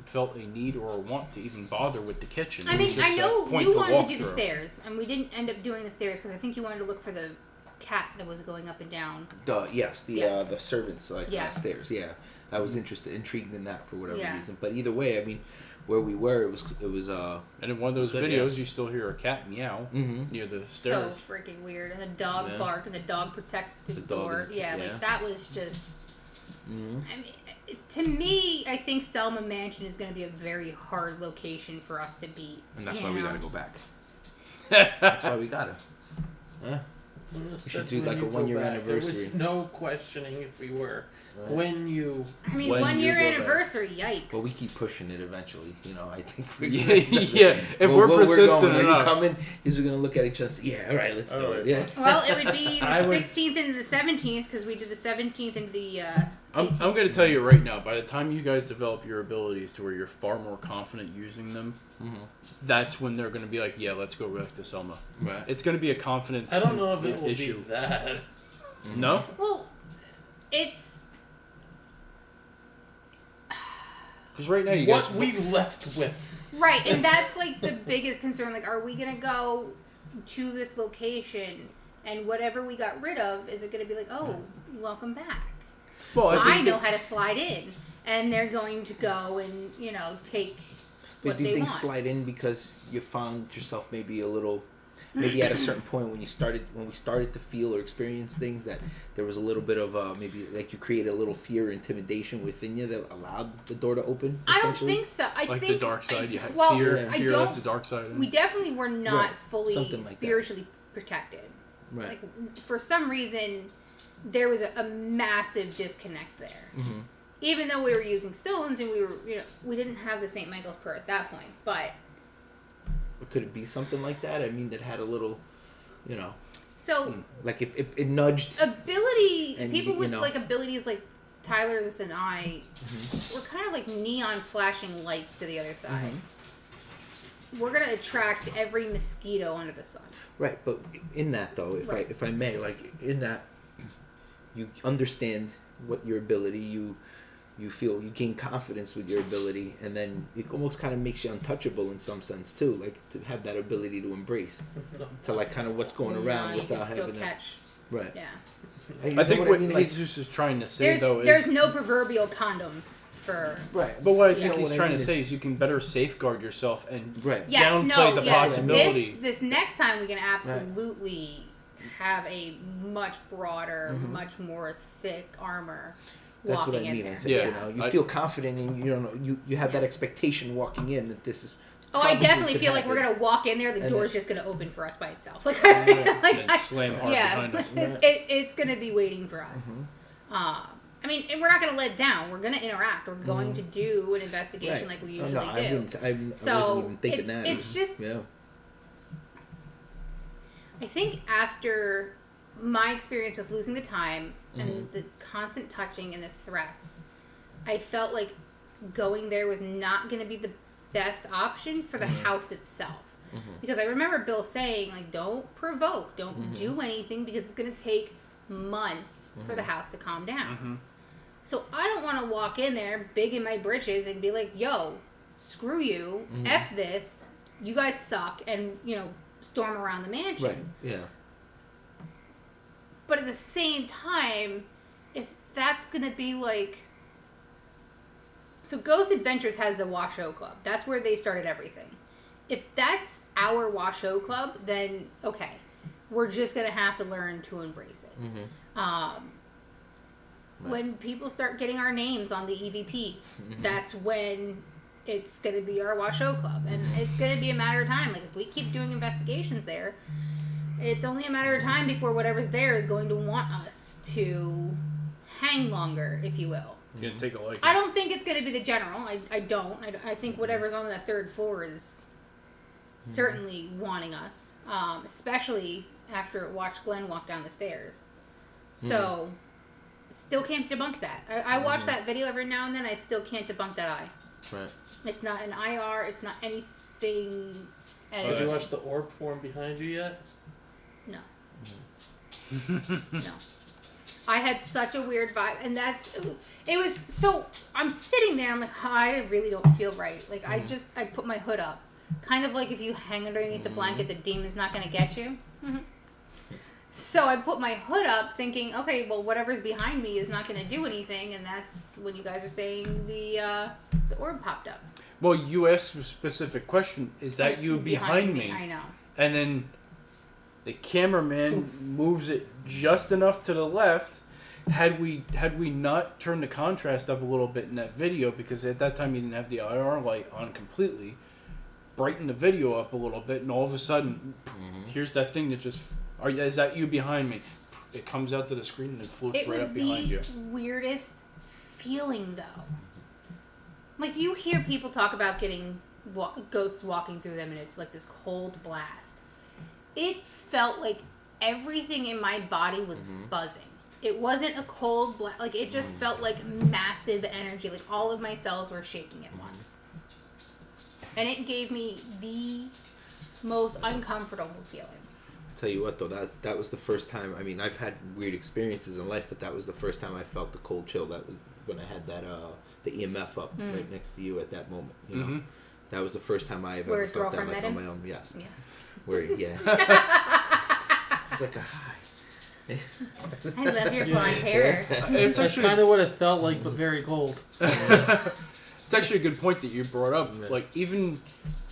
felt a need or a want to even bother with the kitchen. I It was mean, just I a know point you to wanted walk to do the through. stairs, and we didn't end up doing the stairs because I think you wanted to look for the cat that was going up and down. The servants Yeah. stairs. Yeah, I was intrigued in that for whatever Yeah. reason. But either way, I mean, where we were, it was And in one of those good, videos, you still hear a cat meow Mhm. near the So stairs. freaking weird. And the dog Yeah. bark, and the dog protected the The dog door. and the- Yeah, yeah. like that was just... Mhm. I mean, to me, I think Selma Mansion is going to be a very hard location for us to beat. and that's you why we know? gotta go back. That's why we gotta. Yeah. We should do like a 1-year There was anniversary. no questioning if we were. Right. When you... I mean, When 1 you year go back. anniversary, yikes. But we keep pushing it eventually. I think we're Yeah, gonna- yeah. If we're persistent going, enough. Are you coming? He's gonna look at each other and say, "Yeah, all right, let's do All it." right. Yeah. Well, it would be the I would- 16th into the 17th because we did the 17th into the. I'm going to tell you right now, by the time you guys develop your abilities to where you're far more confident using them, that's when they're going to be like, yeah, let's go back to Selma. Right. It's going to be a confidence I don't know if it will issue. be that. No? Well, it's. Because right now you guys... What we left with. Right, and that's like the biggest concern. Like, are we going to go to this location and whatever we got rid of, is it going to be like, oh, welcome back? Well, I know how to slide in. And they're going to go and, take But what do you they think want. slide in because you found yourself maybe a little, maybe at a certain point when we started to feel or experience things that there was a little bit of maybe like you created a little fear or intimidation within you that allowed the door to open? I don't essentially? think so. I like think the dark side, you had well, fear. I Fear, don't- that's the dark side. We definitely were not Right, fully something like that. spiritually protected. Right. Like, for some reason, there was a massive disconnect there. Mm-hmm. Even though we were using stones and we didn't have the St. Michael's prayer at that point. But But could it be something like that? I mean, that had a little, so like it nudged. ability And people you with know. like abilities like Tyler's and I Mm-hmm. were kind of like neon flashing lights to the other side. Mm-hmm. We're gonna attract every mosquito under the sun. Right, but in that though, Right. if I may, like in that, you understand what your ability, you feel, you gain confidence with your ability, and then it almost kind of makes you untouchable in some sense too, like to have that ability to embrace, to like kind of what's going around you can without still having that. catch. Right. Yeah. I think what I mean, like, Jesus is trying to say, though, There's is... no proverbial condom for. right. But what I Yeah. think You know he's what I trying mean to is- say is you can better safeguard yourself and Right. Yes, downplay no, the yes. possibility. This next time we can absolutely have a much broader, much more thick armor That's walking what I in mean. there. I think Yeah. you feel confident, and you have that expectation walking in that this is. Oh, I probably definitely could feel like we're happen. gonna walk in there. The And door's then- just gonna open for us by itself. Like, and slam hard yeah, behind us. it's gonna be waiting for us. Mm-hmm. I mean, and we're not gonna let down. We're gonna interact. We're going to do an investigation like we usually do. I wasn't So, even thinking it's- that. it's just- yeah. I think after my experience with losing the time Mm-hmm. and the constant touching and the threats, I felt like going there was not going to be the best option for the house itself. Because I remember Bill saying, like, don't provoke, don't do anything because it's going to take months for the house to calm down. So I don't want to walk in there big in my britches and be like, yo, screw you, F this, you guys suck, and, storm around the mansion. Right. Yeah. But at the same time, if that's going to be like... So Ghost Adventures has the Washoe Club. That's where they started everything. If that's our Washoe Club, then okay. We're just going to have to learn to embrace it. Right. When people start getting our names on the EVPs, that's when it's going to be our Washoe Club. And it's going to be a matter of time. Like, if we keep doing investigations there... It's only a matter of time before whatever's there is going to want us to hang longer, if you will. It's going to take a liking. I don't think it's going to be the general. I don't. I think whatever's on the third floor is certainly wanting us, especially after watch Glenn walk down the stairs. So, still can't debunk that. I watch that video every now and then. I still can't debunk that eye. Right. It's not an IR. It's not anything. Did you watch the orb form behind you yet? No. No. I had such a weird vibe, and it was so. I'm sitting there. I'm like, I really don't feel right. Like I put my hood up, kind of like if you hang underneath the blanket, the demon's not gonna get you. So I put my hood up, thinking, okay, well, whatever's behind me is not gonna do anything, and that's when you guys are saying the orb popped up. Well, you asked a specific question. Is that you behind me? I know. And then the cameraman moves it just enough to the left. Had we not turned the contrast up a little bit in that video, because at that time you didn't have the IR light on completely, brighten the video up a little bit, and all of a sudden, here's that thing that just... is that you behind me? It comes out to the screen and it floats right up behind you. It was the weirdest feeling, though. Like, you hear people talk about getting ghosts walking through them, and it's like this cold blast. It felt like everything in my body was buzzing. It wasn't a cold blast. Like, it just felt like massive energy. Like, all of my cells were shaking at once. And it gave me the most uncomfortable feeling. Tell you what, though, that was the first time. I mean, I've had weird experiences in life, but that was the first time I felt the cold chill. That was when I had that the EMF up right next to you at that moment. You know, that was the first time I ever felt that like on my own. Yes. Yeah. Where it's like a high. I love your blonde hair. It's kind of what it felt like, but very cold. It's actually a good point that you brought up. Yeah. Like, even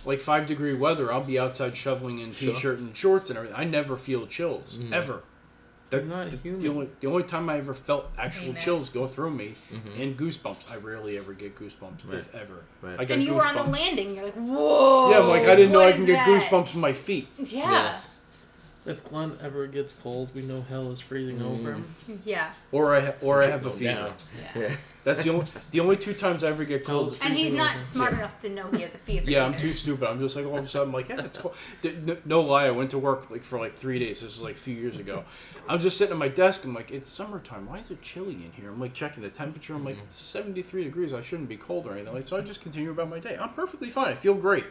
like 5-degree weather, I'll be outside shoveling in t-shirt and shorts and everything. I never feel chills ever. That's the only time I ever felt actual chills go through me, and goosebumps. I rarely ever get goosebumps, if ever. Right. I got and you goosebumps. were on the landing. You're like, whoa. Yeah, I'm like, I didn't know I what can is get that? goosebumps in my feet. Yeah. Yes. If Glenn ever gets cold, we know hell is freezing over him. Yeah. Or I have a fever. Yeah. That's the only 2 times I ever get cold. And he's not smart enough to know he has a fever. Yeah, I'm either. too stupid. I'm just like, all of a sudden, I'm like, yeah, it's cold. No lie, I went to work for 3 days. This was like a few years ago. I'm just sitting at my desk. I'm like, it's summertime. Why is it chilly in here? I'm like checking the temperature. I'm like, it's 73 degrees. I shouldn't be cold or anything. Like, so I just continue about my day. I'm perfectly fine. I feel great.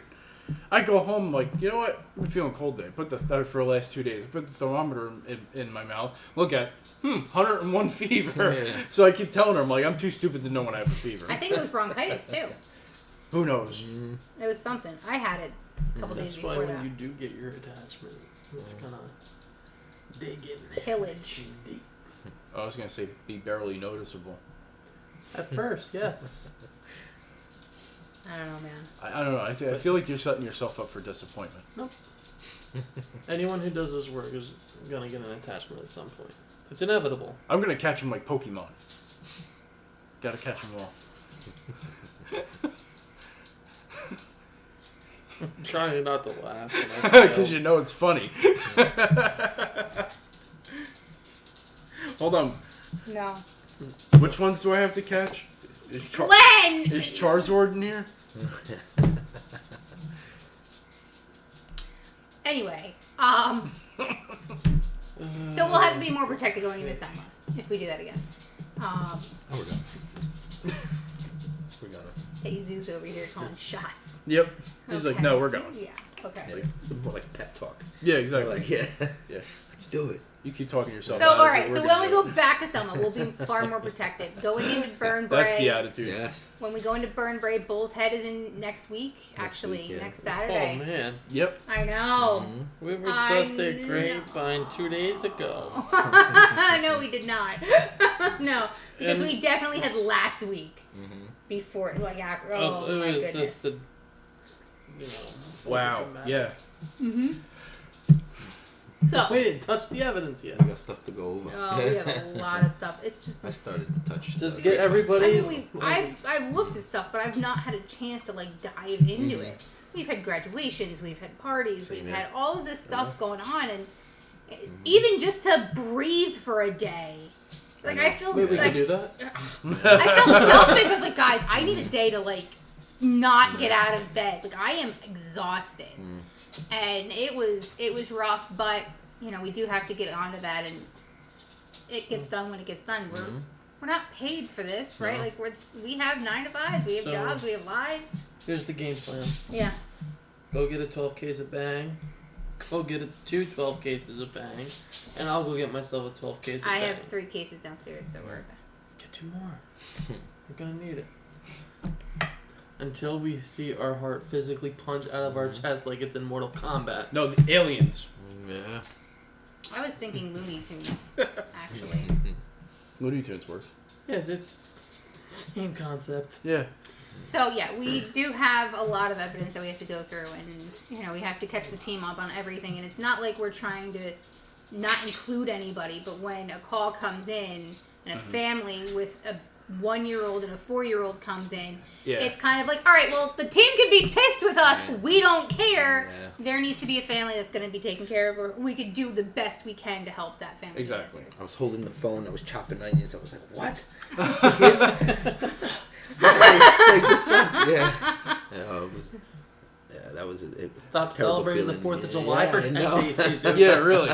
I go home like, you know what? I'm feeling cold today. Put for the last 2 days. I put the thermometer in my mouth. Look at 101 fever. Yeah. So I keep telling her, I'm like, I'm too stupid to know when I have a fever. I think it was bronchitis, too. Who knows? It was something. I had it a couple days That's why before when that. you do get your attachment, it's gonna dig in. Pillage. Deep. I was going to say be barely noticeable. At first, yes. I don't know, man. I don't know. I feel like you're setting yourself up for disappointment. Nope. Anyone who does this work is gonna get an attachment at some point. It's inevitable. I'm going to catch them like Pokemon. Got to catch them all. I'm trying not to laugh. Because you know it's funny. Hold on. No. Which ones do I have to catch? Glenn! Is Charizard in here? Anyway, so we'll have to be more protected going into summer if we do that again. Oh, we're done. We got it. Jesus over here calling shots. Yep. He's like, Okay. no, we're going. Yeah. Okay. Like, it's more like pep talk. Yeah, We're exactly. like, yeah, Yeah. let's do it. You keep talking to yourself. So out. all right. We're So gonna when we do go it. back to Selma, we'll be far more protected. Going into Burn Bray. That's the attitude. Yes. When we go into Burn Bray, Bull's Head is in next week. Actually, week, yeah. next Oh Saturday. man, Yep. I know. we were I just at know. Grapevine 2 days ago. No, we did not. No, because And- we definitely had last week before, like after. Oh it my was goodness. just the, you know. Wow. Yeah. So, We didn't touch the evidence yet. We got stuff to go over. oh, we have a lot of stuff. It's just. I started to touch. Just the get everybody. I mean, I've looked at stuff, but I've not had a chance to like dive into it. We've had graduations, we've had parties, Same we've here. had all of this stuff going on, and even just to breathe for a day, like I feel Wait, we like can do that? I felt selfish. I was like, guys, I need a day to like not get out of bed. Like I am exhausted, and it was rough. But you know, we do have to get onto that, and it gets done when it gets done. We're we're not paid for this, right? No. Like we have 9 to 5. We have So- jobs. We have lives. Here's the game plan. Yeah. Go get a 12 case of Bang. Go get 2 12 cases of Bang. And I'll go get myself a 12 case of I Bang. have 3 cases downstairs, so we're. Get 2 more. We're gonna need it. Until we see our heart physically punch out of our chest like it's in Mortal Kombat. No, the aliens. Yeah. I was thinking Looney Tunes, actually. Looney Tunes works. Yeah, the same concept. Yeah. So yeah, we do have a lot of evidence that we have to go through, and we have to catch the team up on everything. And it's not like we're trying to not include anybody, but when a call comes in and a family with a 1-year-old and a 4-year-old comes in, it's kind of like, all right, well, the team can be pissed with us. We don't care. Yeah. There needs to be a family that's going to be taken care of, or we could do the best we can to help that family. Exactly. get answers. I was holding the phone. I was chopping onions. I was like, "What? Kids? like this sucks." Yeah. It was. Yeah, that was it. Was Stop a terrible celebrating feeling. the 4th of July for I 10 know. days, Jesus. Yeah, really.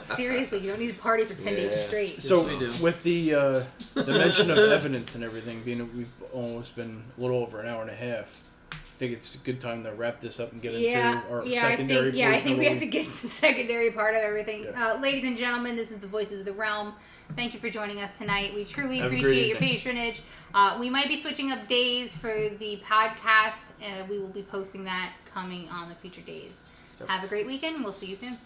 Seriously, you don't need to party for 10 days Yeah. straight. So we do. with the mention of evidence and everything, being that we've almost been a little over an hour and a half, I think it's a good time to wrap this up and get into our secondary portion. I think we of have to get to the secondary part of everything. Yeah. Ladies and gentlemen, this is the Voices of the Realm. Thank you for joining us tonight. We truly Have a great appreciate your evening. patronage. We might be switching up days for the podcast. We will be posting that coming on the future days. Have a great weekend. We'll see you soon.